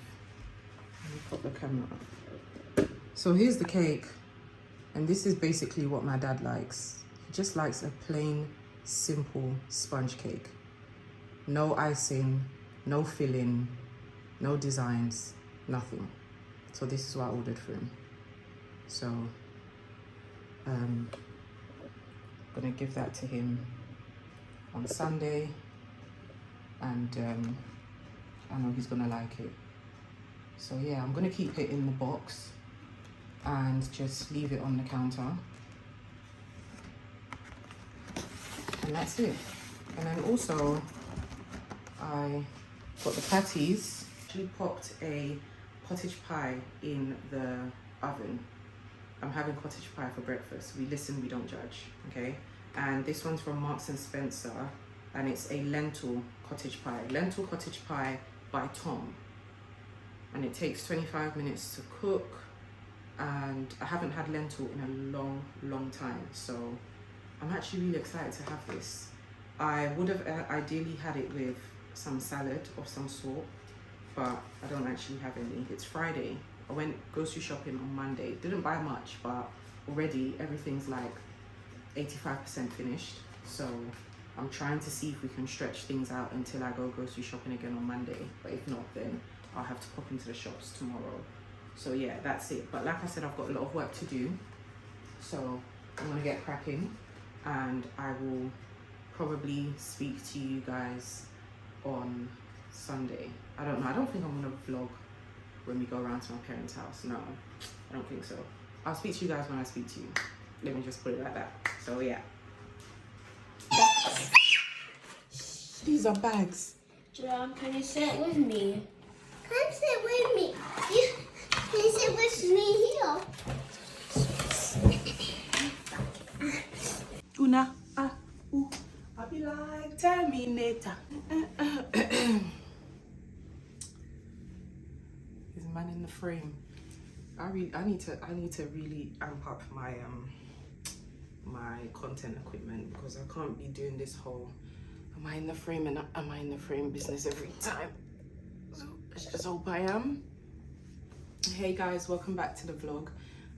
Let me put the camera up. So here's the cake, and this is basically what my dad likes. He just likes a plain, simple sponge cake. No icing, no filling, no designs, nothing. So this is what I ordered for him. So I'm gonna give that to him on Sunday, and I know he's gonna like it. So yeah, I'm gonna keep it in the box and just leave it on the counter. and that's it. And then also I got the patties. Actually popped a cottage pie in the oven. I'm having cottage pie for breakfast. We listen, we don't judge, okay? And this one's from Marks and Spencer, and it's a lentil cottage pie. Lentil cottage pie by Tom. And it takes 25 minutes to cook, and I haven't had lentil in a long time, so I'm actually really excited to have this. I would have ideally had it with some salad of some sort, but I don't actually have any. It's Friday. I went grocery shopping on Monday. Didn't buy much, but already everything's like 85% finished. So I'm trying to see if we can stretch things out until I go grocery shopping again on Monday. But if not, then I'll have to pop into the shops tomorrow. So yeah, that's it. But like I said, I've got a lot of work to do. So I'm gonna get cracking, and I will probably speak to you guys on Sunday. I don't know. I don't think I'm gonna vlog when we go around to my parents' house. No, I don't think so. I'll speak to you guys when I speak to you. Let me just put it like that. So yeah. These are bags. John, can you sit with me? Come sit with me. Can you sit with me here? Una, I'll be like Terminator. He's a man in the frame. I need to really amp up my my content equipment, because I can't be doing this whole am I in the frame and am I in the frame business every time. So let's just hope I am. Hey guys, welcome back to the vlog.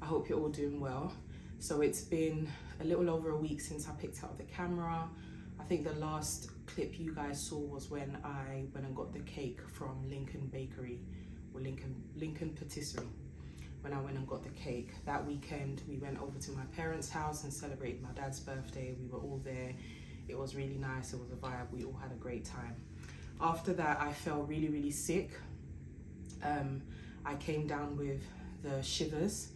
I hope you're all doing well. So it's been a little over a week since I picked up the camera. I think the last clip you guys saw was when I went and got the cake from Lincoln Bakery, or Lincoln Patisserie. When I went and got the cake. That weekend we went over to my parents' house and celebrated my dad's birthday. We were all there. It was really nice. It was a vibe. We all had a great time. After that, I felt really sick. I came down with the shivers.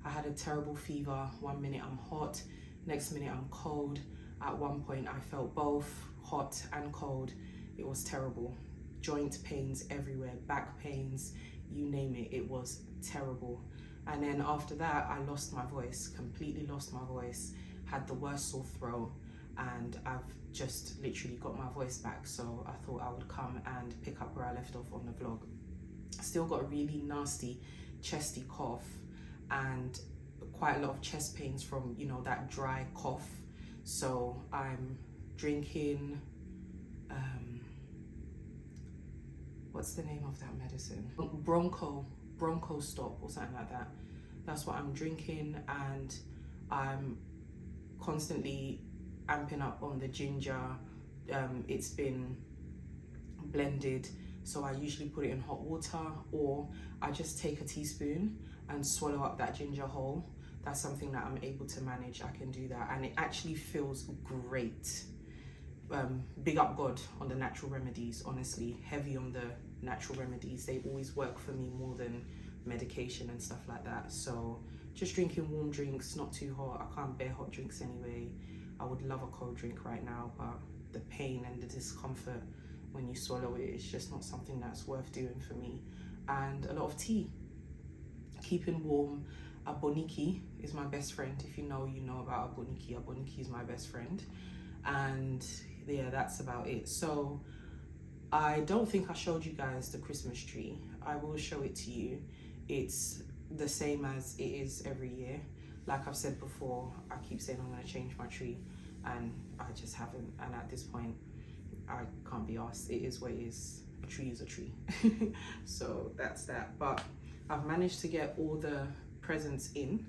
I had a terrible fever. 1 minute I'm hot, next minute I'm cold. At one point I felt both hot and cold. It was terrible. Joint pains everywhere, back pains, you name it. It was terrible. And then after that, I lost my voice, completely lost my voice, had the worst sore throat, and I've just literally got my voice back. So I thought I would come and pick up where I left off on the vlog. Still got a really nasty chesty cough and quite a lot of chest pains from, you know, that dry cough. So I'm drinking, what's the name of that medicine? Broncho Stop or something like that. That's what I'm drinking, and I'm constantly amping up on the ginger. It's been blended, so I usually put it in hot water, or I just take a teaspoon and swallow up that ginger whole. That's something that I'm able to manage. I can do that, and it actually feels great. Big up God on the natural remedies, honestly. Heavy on the natural remedies. They always work for me more than medication and stuff like that. So just drinking warm drinks, not too hot. I can't bear hot drinks anyway. I would love a cold drink right now, but the pain and the discomfort when you swallow it is just not something that's worth doing for me. And a lot of tea, keeping warm. Aboniki is my best friend. If you know, you know about Aboniki. Aboniki is my best friend. And yeah, that's about it. So I don't think I showed you guys the Christmas tree. I will show it to you. It's the same as it is every year. Like I've said before, I keep saying I'm going to change my tree, and I just haven't. And at this point, I can't be asked. It is what it is. A tree is a tree. So that's that. But I've managed to get all the presents in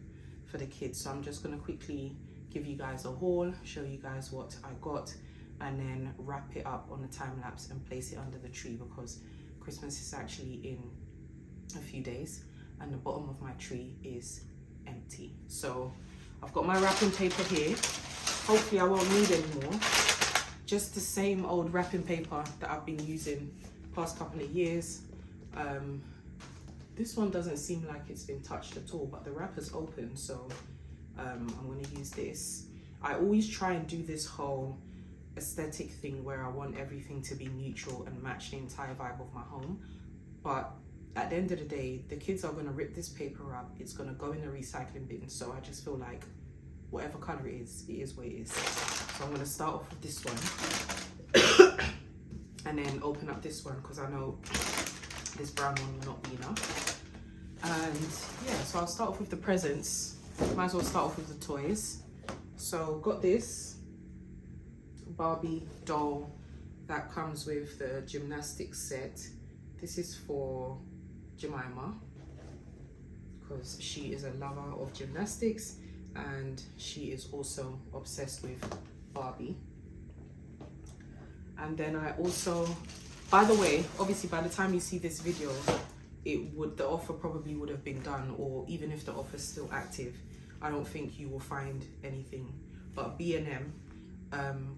for the kids. So I'm just going to quickly give you guys a haul, show you guys what I got, and then wrap it up on a time lapse and place it under the tree, because Christmas is actually in a few days and the bottom of my tree is empty. So I've got my wrapping paper here. Hopefully I won't need any more. Just the same old wrapping paper that I've been using past couple of years. This one doesn't seem like it's been touched at all, but the wrapper's open, so I'm going to use this. I always try and do this whole aesthetic thing where I want everything to be neutral and match the entire vibe of my home. But at the end of the day, the kids are gonna rip this paper up. It's gonna go in the recycling bin. So I just feel like whatever color it is what it is. So I'm gonna start off with this one and then open up this one because I know this brown one will not be enough. And yeah, so I'll start off with the presents. Might as well start off with the toys. So got this Barbie doll that comes with the gymnastics set. This is for Jemima because she is a lover of gymnastics and she is also obsessed with Barbie. And then I also, by the way, obviously by the time you see this video, the offer probably would have been done, or even if the offer is still active, I don't think you will find anything. But B&M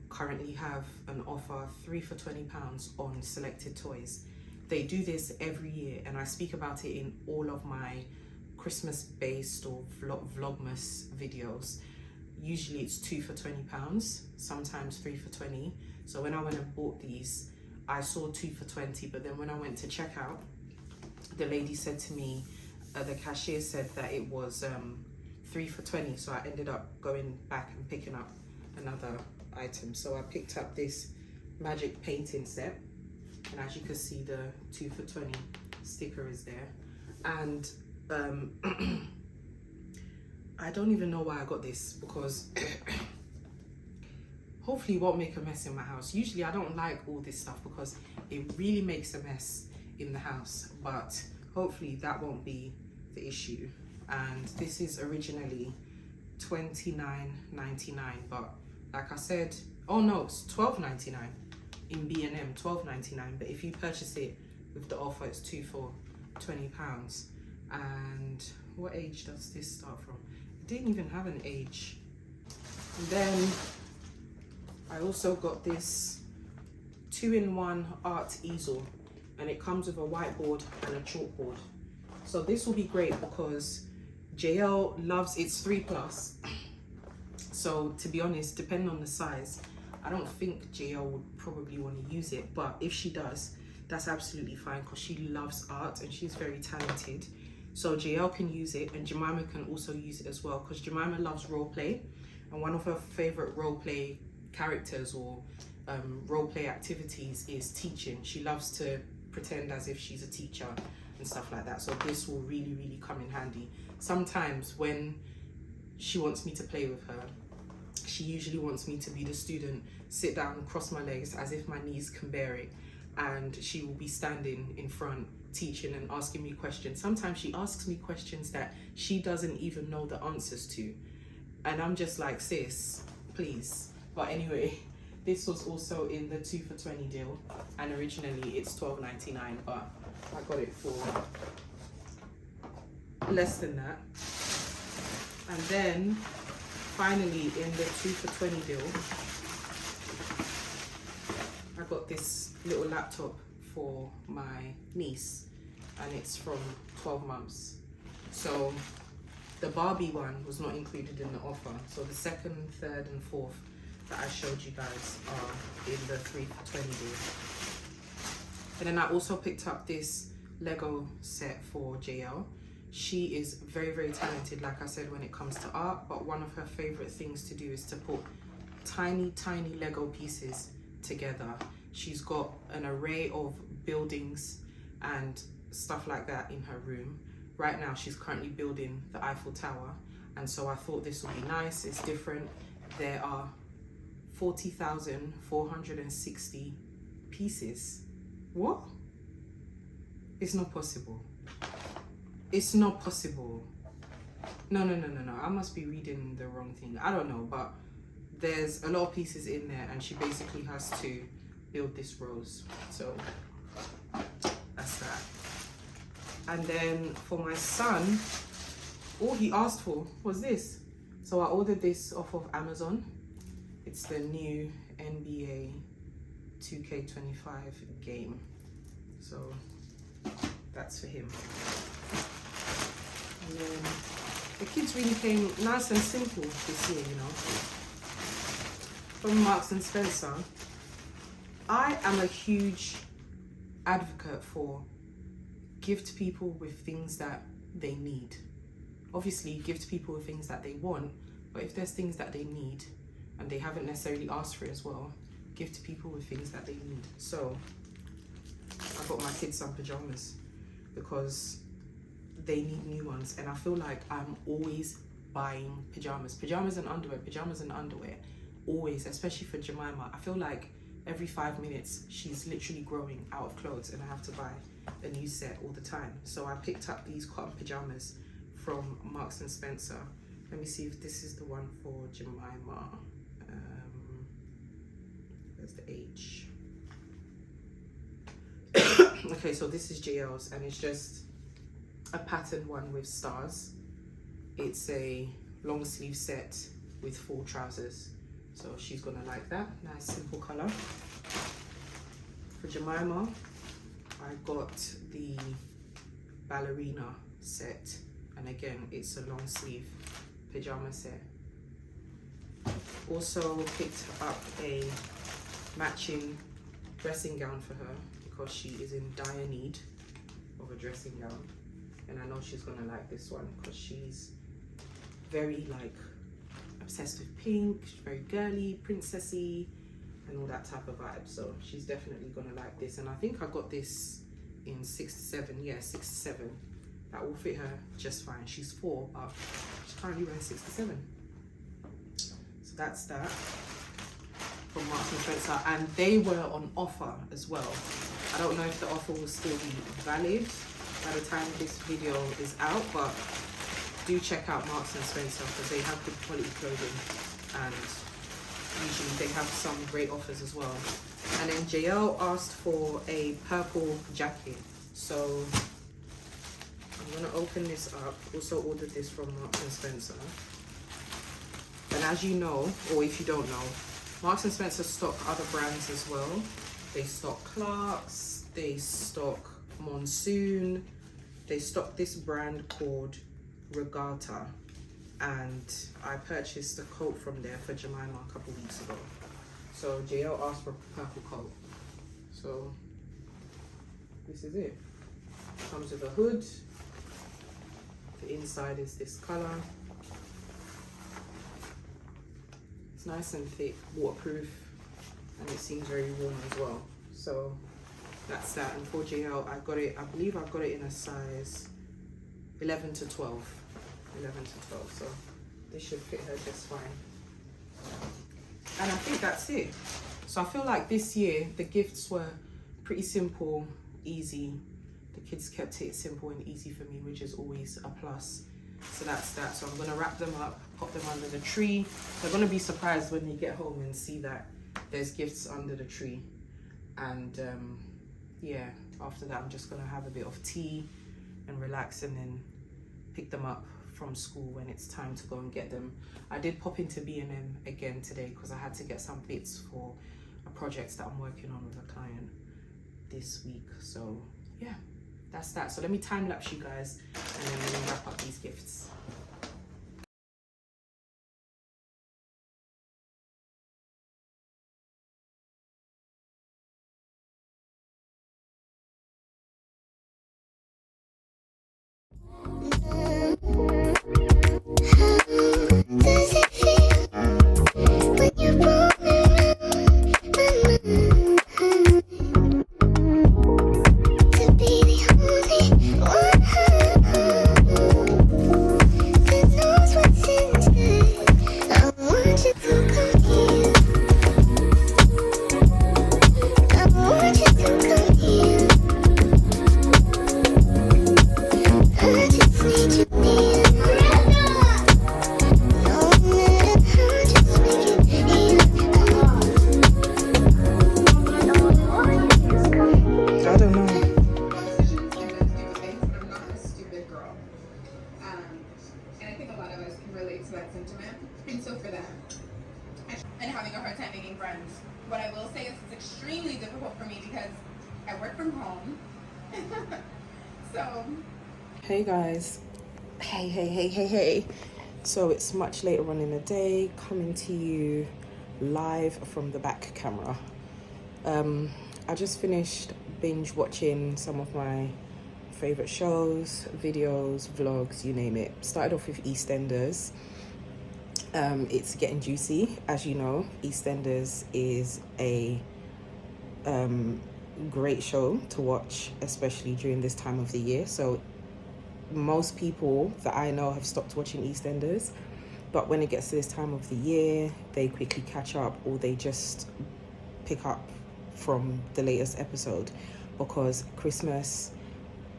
currently have an offer 3 for £20 on selected toys. They do this every year, and I speak about it in all of my Christmas based or vlogmas videos. Usually it's 2 for £20, sometimes 3 for 20. So when I went and bought these, I saw 2 for 20, but then when I went to check out, the lady said to me, the cashier said that it was 3 for 20. So I ended up going back and picking up another item. So I picked up this magic painting set, and as you can see, the 2 for 20 sticker is there. And I don't even know why I got this, because hopefully it won't make a mess in my house. Usually I don't like all this stuff because it really makes a mess in the house, but hopefully that won't be the issue. And this is originally $29.99, but like I said, oh no, it's $12.99 in B&M, $12.99, but if you purchase it with the offer, it's 2 for £20. And what age does this start from? It didn't even have an age. And then I also got this 2-in-1 art easel, and it comes with a whiteboard and a chalkboard. So this will be great because JL loves, it's 3+. So to be honest, depending on the size, I don't think JL would probably want to use it, but if she does, that's absolutely fine because she loves art and she's very talented. So JL can use it, and Jemima can also use it as well, because Jemima loves role play, and one of her favorite role play characters or role play activities is teaching. She loves to pretend as if she's a teacher and stuff like that. So this will really, really come in handy. Sometimes when she wants me to play with her, she usually wants me to be the student, sit down and cross my legs as if my knees can bear it, and she will be standing in front teaching and asking me questions. Sometimes she asks me questions that she doesn't even know the answers to, and I'm just like, sis, please. But anyway, this was also in the 2 for 20 deal, and originally it's $12.99, but I got it for less than that. And then finally in the 2 for 20 deal, I got this little laptop for my niece, and it's from 12 months. So the Barbie one was not included in the offer. So the 2nd, 3rd and 4th that I showed you guys are in the 3 for 20 deal. And then I also picked up this Lego set for JL. She is very, very talented, like I said, when it comes to art, but one of her favorite things to do is to put tiny, tiny Lego pieces together. She's got an array of buildings and stuff like that in her room. Right now, she's currently building the Eiffel Tower, and so I thought this would be nice. It's different. There are 40,460 pieces. What? It's not possible. It's not possible. No. I must be reading the wrong thing. I don't know, but there's a lot of pieces in there, and she basically has to build this rose. So that's that. And then for my son, all he asked for was this. So I ordered this off of Amazon. It's the new NBA 2K25 game. So that's for him. And then the kids really came nice and simple this year, you know. from Marks and Spencer. I am a huge advocate for gift people with things that they need. Obviously, gift people with things that they want, but if there's things that they need and they haven't necessarily asked for it as well, gift people with things that they need. So I got my kids some pajamas because they need new ones, and I feel like I'm always buying pajamas and underwear, always, especially for Jemima. I feel like every 5 minutes she's literally growing out of clothes and I have to buy a new set all the time. So I picked up these cotton pajamas from Marks and Spencer. Let me see if this is the one for Jemima. Where's the H? Okay, so this is JL's, and it's just a patterned one with stars. It's a long sleeve set with full trousers, so she's gonna like that. Nice simple color. For Jemima, I got the ballerina set, and again it's a long sleeve pajama set. Also picked up a matching dressing gown for her because she is in dire need of a dressing gown, and I know she's gonna like this one because she's very like obsessed with pink. She's very girly, princessy, and all that type of vibe, so she's definitely gonna like this. And I think I got this in 6 to 7. Yeah, 6 to 7. That will fit her just fine. She's 4, but she's currently wearing 6 to 7. So that's that from Marks and Spencer, and they were on offer as well. I don't know if the offer will still be valid by the time this video is out, but do check out Marks and Spencer because they have good quality clothing, and usually they have some great offers as well. And then JL asked for a purple jacket, so I'm gonna open this up. Also ordered this from Marks and Spencer, and as you know, or if you don't know, Marks and Spencer stock other brands as well. They stock Clarks, they stock Monsoon, they stock this brand called Regatta, and I purchased a coat from there for Jemima a couple weeks ago. So JL asked for a purple coat, so this is it. Comes with a hood. The inside is this color. It's nice and thick, waterproof, and it seems very warm as well. So that's that. And for JL, I got it, I believe I got it in a size 11 to 12. 11 to 12, so this should fit her just fine. And I think that's it. So I feel like this year the gifts were pretty simple, easy. The kids kept it simple and easy for me, which is always a plus. So that's that. So I'm gonna wrap them up, pop them under the tree. They're gonna be surprised when they get home and see that there's gifts under the tree. And yeah, after that I'm just gonna have a bit of tea and relax, and then pick them up from school when it's time to go and get them. I did pop into B&M again today because I had to get some bits for a project that I'm working on with a client this week. So yeah, that's that. So let me time lapse you guys, and then we'll wrap up these gifts. Does it feel when you're rolling to be the only one that knows what's inside? I want you to come here. I want you to come here. I just need you near. And having a hard time making friends. What I will say is it's extremely difficult for me because I work from home. So Hey guys, hey. So it's much later on in the day, coming to you live from the back camera. I just finished binge watching some of my favorite shows, videos, vlogs, you name it. Started off with EastEnders. It's getting juicy, as you know. EastEnders is a great show to watch, especially during this time of the year. So most people that I know have stopped watching EastEnders, but when it gets to this time of the year, they quickly catch up, or they just pick up from the latest episode, because Christmas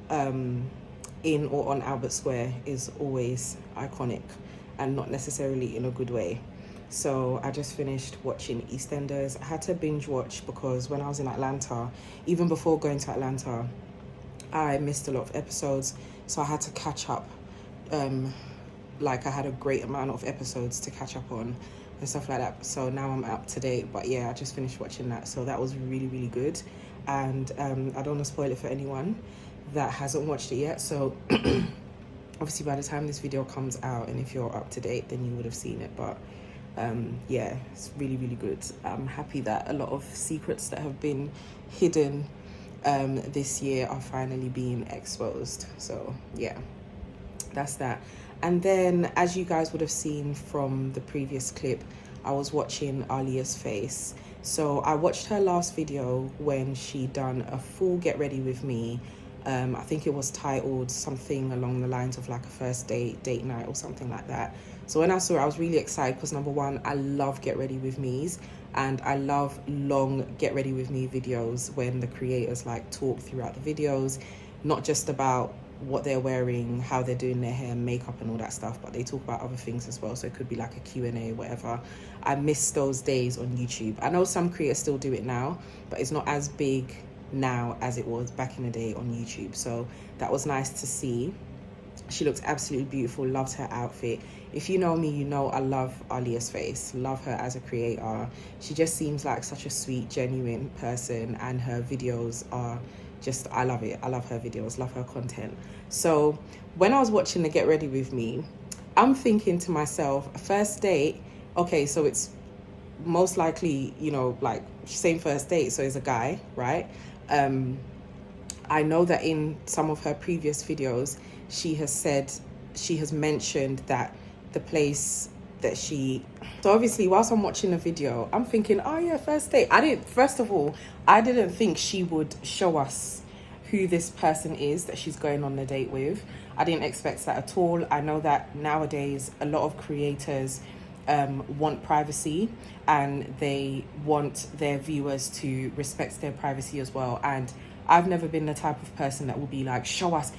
in or on Albert Square is always iconic, and not necessarily in a good way. So I just finished watching EastEnders. I had to binge watch because when I was in Atlanta, even before going to Atlanta, I missed a lot of episodes, so I had to catch up. Like, I had a great amount of episodes to catch up on and stuff like that. So now I'm up to date. But yeah, I just finished watching that, so that was really, really good. And I don't want to spoil it for anyone that hasn't watched it yet. So obviously by the time this video comes out, and if you're up to date, then you would have seen it. But yeah, it's really, really good. I'm happy that a lot of secrets that have been hidden this year are finally being exposed. So yeah, that's that. And then, as you guys would have seen from the previous clip, I was watching Alia's face. So I watched her last video when she done a full get ready with me. I think it was titled something along the lines of like a first date night or something like that. So when I saw it, I was really excited because number one, I love get ready with me's, and I love long get ready with me videos when the creators like talk throughout the videos, not just about what they're wearing, how they're doing their hair, makeup and all that stuff, but they talk about other things as well. So it could be like a Q&A, whatever. I miss those days on YouTube. I know some creators still do it now, but it's not as big now as it was back in the day on YouTube. So that was nice to see. She looks absolutely beautiful. Loved her outfit. If you know me, you know I love Alia's face. Love her as a creator. She just seems like such a sweet, genuine person, and her videos are just, I love it. I love her videos, love her content. So when I was watching the Get Ready With Me, I'm thinking to myself, first date, okay, so it's most likely, you know, like same first date, so it's a guy, right? I know that in some of her previous videos, she has mentioned that the place that so obviously whilst I'm watching the video, I'm thinking, oh yeah, first date. First of all, I didn't think she would show us who this person is that she's going on the date with. I didn't expect that at all. I know that nowadays a lot of creators want privacy, and they want their viewers to respect their privacy as well. And I've never been the type of person that will be like, show us,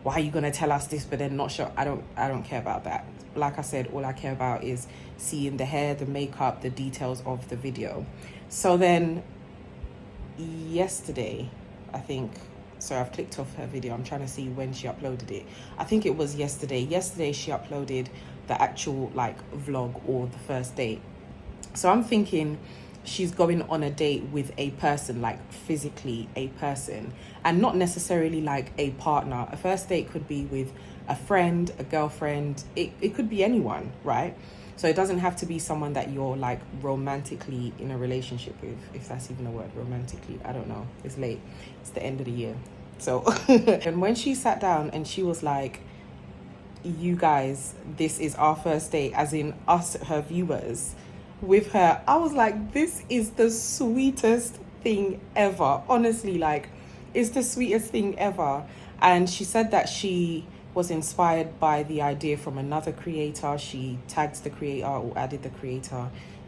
why are you gonna tell us this but then not show? I don't care about that. Like I said, all I care about is seeing the hair, the makeup, the details of the video. So then yesterday, I think, so I've clicked off her video, I'm trying to see when she uploaded it. I think it was yesterday she uploaded the actual like vlog or the first date. So I'm thinking she's going on a date with a person, like physically a person, and not necessarily like a partner. A first date could be with a friend, a girlfriend, it could be anyone, right? So it doesn't have to be someone that you're like romantically in a relationship with, if that's even a word, romantically. I don't know, it's late, it's the end of the year. So and when she sat down and she was like, you guys, this is our first date, as in us, her viewers, with her, I was like, this is the sweetest thing ever. Honestly, like, it's the sweetest thing ever. And she said that she was inspired by the idea from another creator. She tagged the creator or added the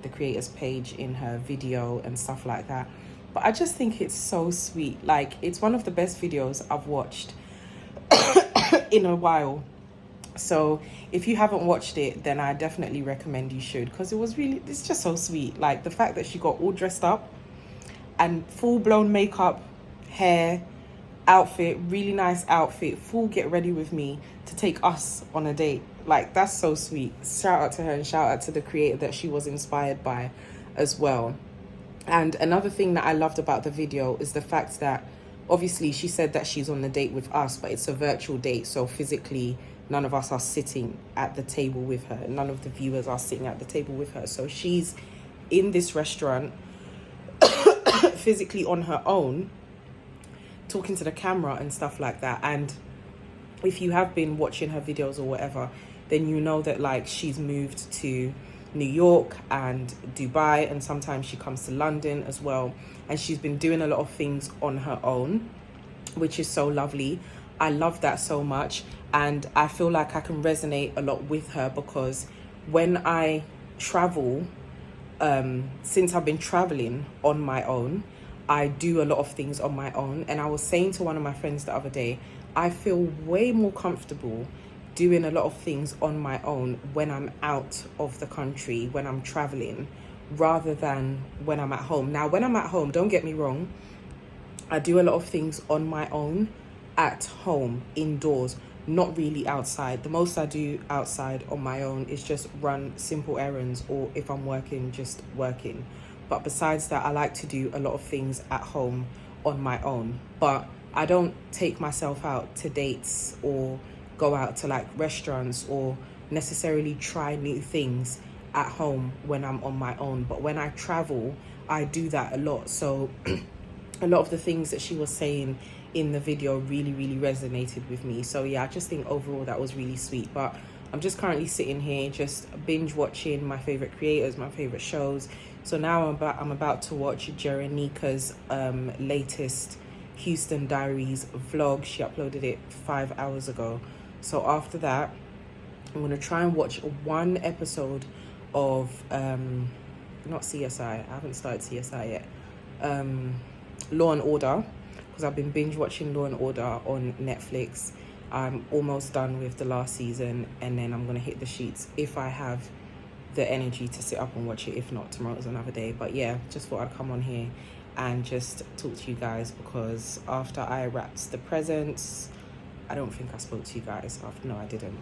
creator's page in her video and stuff like that. But I just think it's so sweet. Like, it's one of the best videos I've watched in a while. So if you haven't watched it, then I definitely recommend you should, because it's just so sweet. Like, the fact that she got all dressed up and full-blown makeup, hair, outfit, really nice outfit, full get ready with me to take us on a date. Like, that's so sweet. Shout out to her, and shout out to the creator that she was inspired by as well. And another thing that I loved about the video is the fact that obviously she said that she's on the date with us, but it's a virtual date, so physically none of us are sitting at the table with her. None of the viewers are sitting at the table with her. So she's in this restaurant physically on her own, talking to the camera and stuff like that. And if you have been watching her videos or whatever, then you know that like she's moved to New York and Dubai, and sometimes she comes to London as well, and she's been doing a lot of things on her own, which is so lovely. I love that so much, and I feel like I can resonate a lot with her, because when I travel, since I've been traveling on my own, I do a lot of things on my own. And I was saying to one of my friends the other day, I feel way more comfortable doing a lot of things on my own when I'm out of the country, when I'm traveling, rather than when I'm at home. Now, when I'm at home, don't get me wrong, I do a lot of things on my own at home, indoors, not really outside. The most I do outside on my own is just run simple errands, or if I'm working, just working. But besides that, I like to do a lot of things at home on my own. But I don't take myself out to dates or go out to like restaurants or necessarily try new things at home when I'm on my own. But when I travel, I do that a lot. So a lot of the things that she was saying in the video really resonated with me. So yeah, I just think overall that was really sweet. But I'm just currently sitting here just binge watching my favorite creators, my favorite shows. So now I'm about to watch Jerenika's latest Houston Diaries vlog. She uploaded it 5 hours ago. So after that, I'm gonna try and watch one episode of not CSI, I haven't started CSI yet, Law and Order, because I've been binge watching Law and Order on Netflix. I'm almost done with the last season, and then I'm gonna hit the sheets if I have the energy to sit up and watch it. If not, tomorrow's another day. But yeah, just thought I'd come on here and just talk to you guys, because after I wrapped the presents, I don't think I spoke to you guys after. No, I didn't.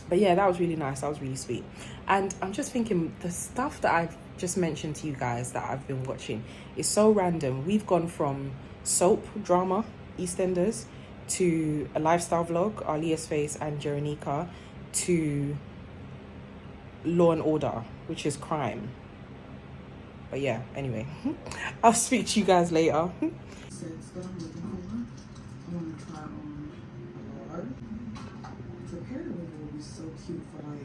But yeah, that was really nice. That was really sweet. And I'm just thinking, the stuff that I've just mentioned to you guys that I've been watching is so random. We've gone from soap drama, EastEnders, to a lifestyle vlog, Alia's Face and Jerenika, to Law and Order, which is crime. But yeah, anyway, I'll speak to you guys later. Sets that I'm looking for. I want to try on a large. The periwinkle will be so cute for like.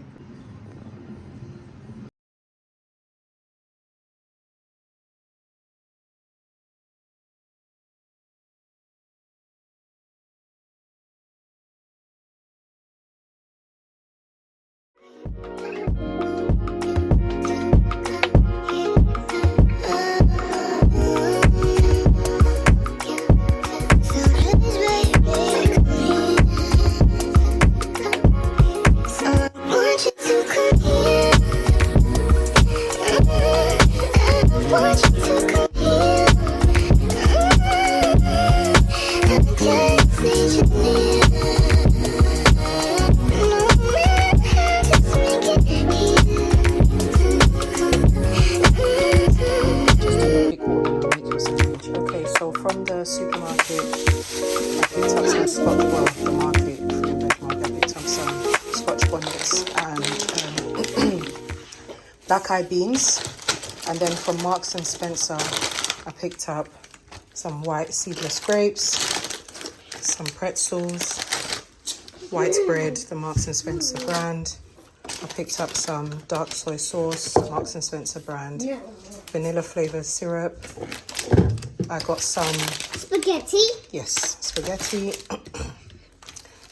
Black-eyed beans, and then from Marks and Spencer I picked up some white seedless grapes, some pretzels, white bread, the Marks and Spencer brand. I picked up some dark soy sauce, Marks and Spencer brand, vanilla flavored syrup. I got some Spaghetti. Yes, spaghetti.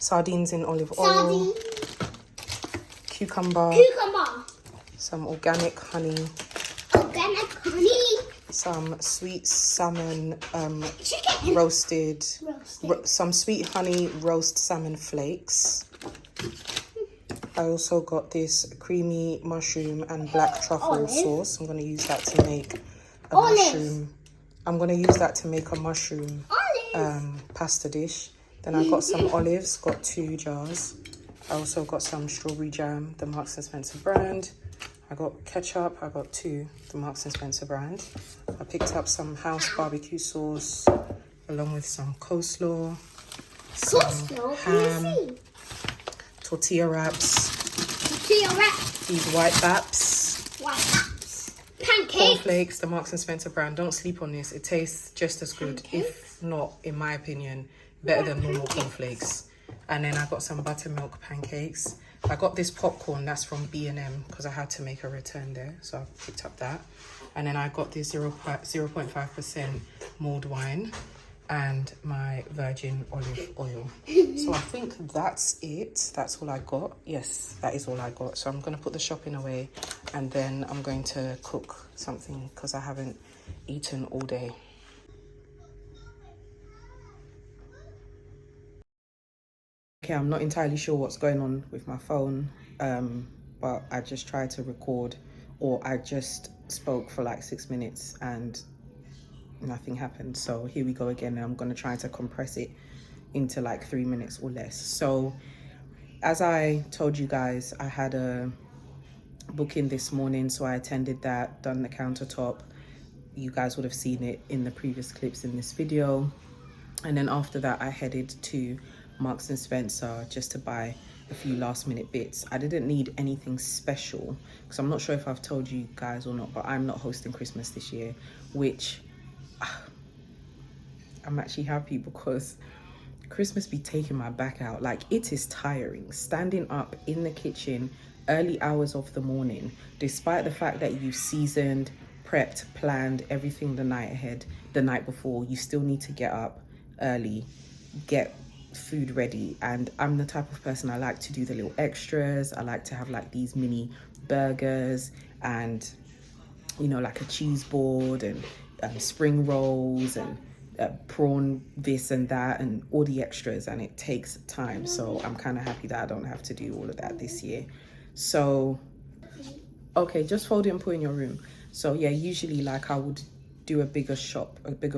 Sardines in olive oil. Cucumber. Some organic honey. Some sweet salmon roasted. Some sweet honey roast salmon flakes. I also got this creamy mushroom and black truffle sauce. I'm going to use that to make a mushroom. I'm going to use that to make a mushroom pasta dish. Then I got some olives, got 2 jars. I also got some strawberry jam, the Marks and Spencer brand. I got ketchup, I got 2, the Marks and Spencer brand. I picked up some house barbecue sauce, along with some coleslaw, some ham, tortilla wraps, Tortilla wrap. these white baps, Pancakes. cornflakes, the Marks and Spencer brand. Don't sleep on this. It tastes just as good, if not, in my opinion, better than normal cornflakes. And then I got some buttermilk pancakes. I got this popcorn that's from B&M because I had to make a return there, so I picked up that. And then I got this 0.5% mulled wine and my virgin olive oil. So I think that's it. That's all I got. Yes, that is all I got. So I'm going to put the shopping away and then I'm going to cook something because I haven't eaten all day. Okay, I'm not entirely sure what's going on with my phone, but I just tried to record, or I just spoke for like 6 minutes and nothing happened. So here we go again, and I'm going to try to compress it into like 3 minutes or less. So as I told you guys, I had a booking this morning, so I attended that, done the countertop. You guys would have seen it in the previous clips in this video. And then after that, I headed to Marks and Spencer just to buy a few last minute bits. I didn't need anything special because I'm not sure if I've told you guys or not, but I'm not hosting Christmas this year, which I'm actually happy because Christmas be taking my back out. Like, it is tiring standing up in the kitchen early hours of the morning, despite the fact that you seasoned, prepped, planned everything the night before. You still need to get up early, get food ready. And I'm the type of person, I like to do the little extras. I like to have like these mini burgers and, you know, like a cheese board and spring rolls and prawn this and that and all the extras, and it takes time. So I'm kind of happy that I don't have to do all of that this year. So okay, just fold it and put in your room. So yeah, usually like I would do a bigger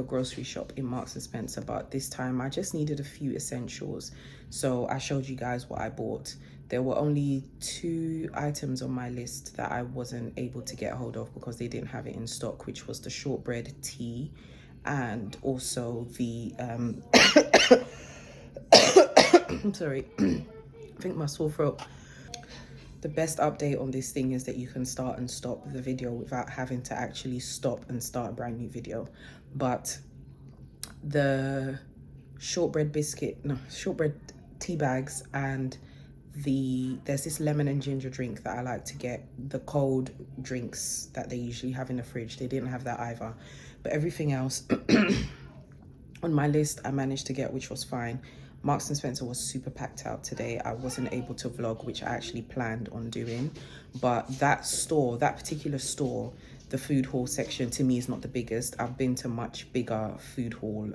grocery shop in Marks and Spencer, but this time I just needed a few essentials. So I showed you guys what I bought. There were only 2 items on my list that I wasn't able to get hold of because they didn't have it in stock, which was the shortbread tea and also the I'm sorry, I think my sore throat. The best update on this thing is that you can start and stop the video without having to actually stop and start a brand new video. But the shortbread tea bags and there's this lemon and ginger drink that I like to get, the cold drinks that they usually have in the fridge. They didn't have that either, but everything else on my list I managed to get, which was fine. Marks and Spencer was super packed out today. I wasn't able to vlog, which I actually planned on doing. But that particular store, the food hall section, to me is not the biggest. I've been to much bigger food hall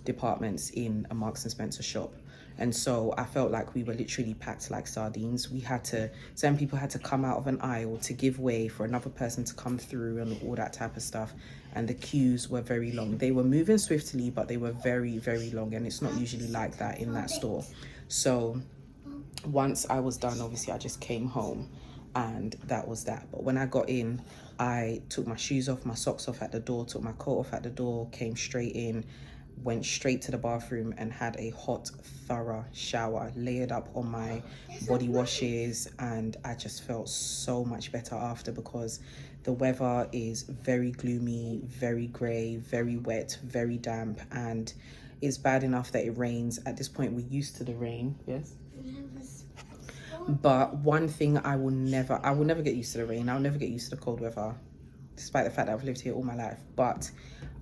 departments in a Marks and Spencer shop. And so I felt like we were literally packed like sardines. Some people had to come out of an aisle to give way for another person to come through and all that type of stuff. And the queues were very long. They were moving swiftly, but they were very, very long. And it's not usually like that in that store. So once I was done, obviously I just came home and that was that. But when I got in, I took my shoes off, my socks off at the door, took my coat off at the door, came straight in, went straight to the bathroom and had a hot, thorough shower, layered up on my body washes, and I just felt so much better after because the weather is very gloomy, very grey, very wet, very damp, and it's bad enough that it rains. At this point, we're used to the rain, yes? But one thing I will never get used to the rain. I'll never get used to the cold weather, despite the fact that I've lived here all my life. But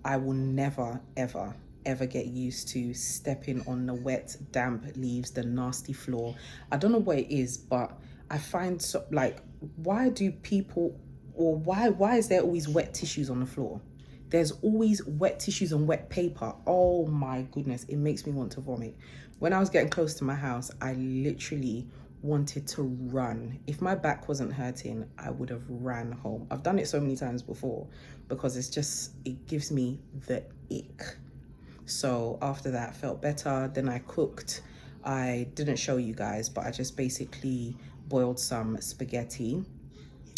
I will never, ever get used to stepping on the wet, damp leaves, the nasty floor. I don't know what it is, but I find so, like, why do people, or why is there always wet tissues on the floor? There's always wet tissues and wet paper. Oh my goodness, it makes me want to vomit. When I was getting close to my house, I literally wanted to run. If my back wasn't hurting, I would have ran home. I've done it so many times before because it gives me the ick. So after that, felt better. Then I cooked. I didn't show you guys, but I just basically boiled some spaghetti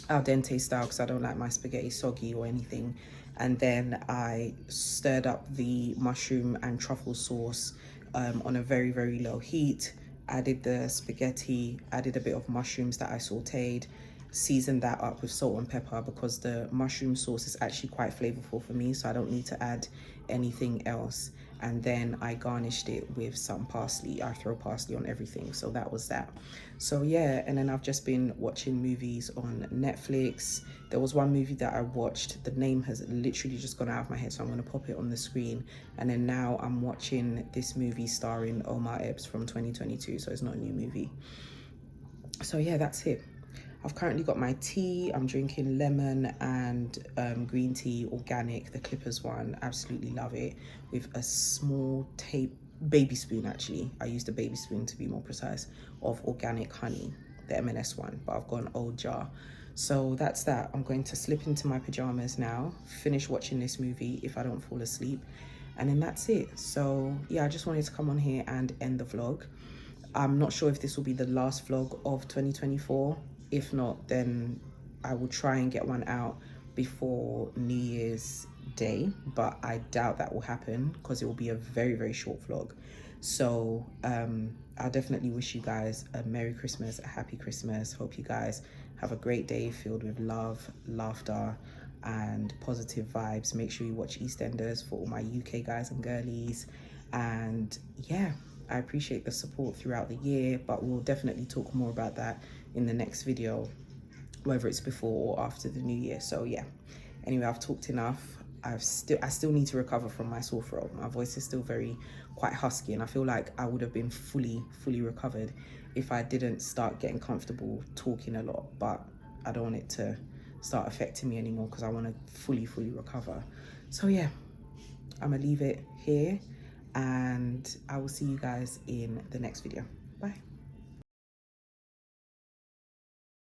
al dente style because I don't like my spaghetti soggy or anything. And then I stirred up the mushroom and truffle sauce on a very, very low heat. added the spaghetti, added a bit of mushrooms that I sauteed, seasoned that up with salt and pepper because the mushroom sauce is actually quite flavorful for me, so I don't need to add anything else. And then I garnished it with some parsley. I throw parsley on everything, so that was that. So yeah, and then I've just been watching movies on Netflix. There was one movie that I watched, the name has literally just gone out of my head, so I'm gonna pop it on the screen. And then now I'm watching this movie starring Omar Epps from 2022, so it's not a new movie. So yeah, that's it. I've currently got my tea. I'm drinking lemon and green tea, organic, the Clippers one. Absolutely love it. With a small baby spoon, actually. I used a baby spoon to be more precise, of organic honey, the M&S one, but I've got an old jar. So that's that. I'm going to slip into my pajamas now, finish watching this movie if I don't fall asleep, and then that's it. So yeah, I just wanted to come on here and end the vlog. I'm not sure if this will be the last vlog of 2024. If not, then I will try and get one out before New Year's Day, but I doubt that will happen because it will be a very, very short vlog. So I'll definitely wish you guys a Merry Christmas, a Happy Christmas. Hope you guys have a great day filled with love, laughter, and positive vibes. Make sure you watch EastEnders for all my UK guys and girlies. And yeah, I appreciate the support throughout the year, but we'll definitely talk more about that in the next video, whether it's before or after the new year. So yeah, anyway, I've talked enough. I still need to recover from my sore throat. My voice is still quite husky, and I feel like I would have been fully recovered if I didn't start getting comfortable talking a lot. But I don't want it to start affecting me anymore because I want to fully recover. So yeah, I'm gonna leave it here, and I will see you guys in the next video. Bye.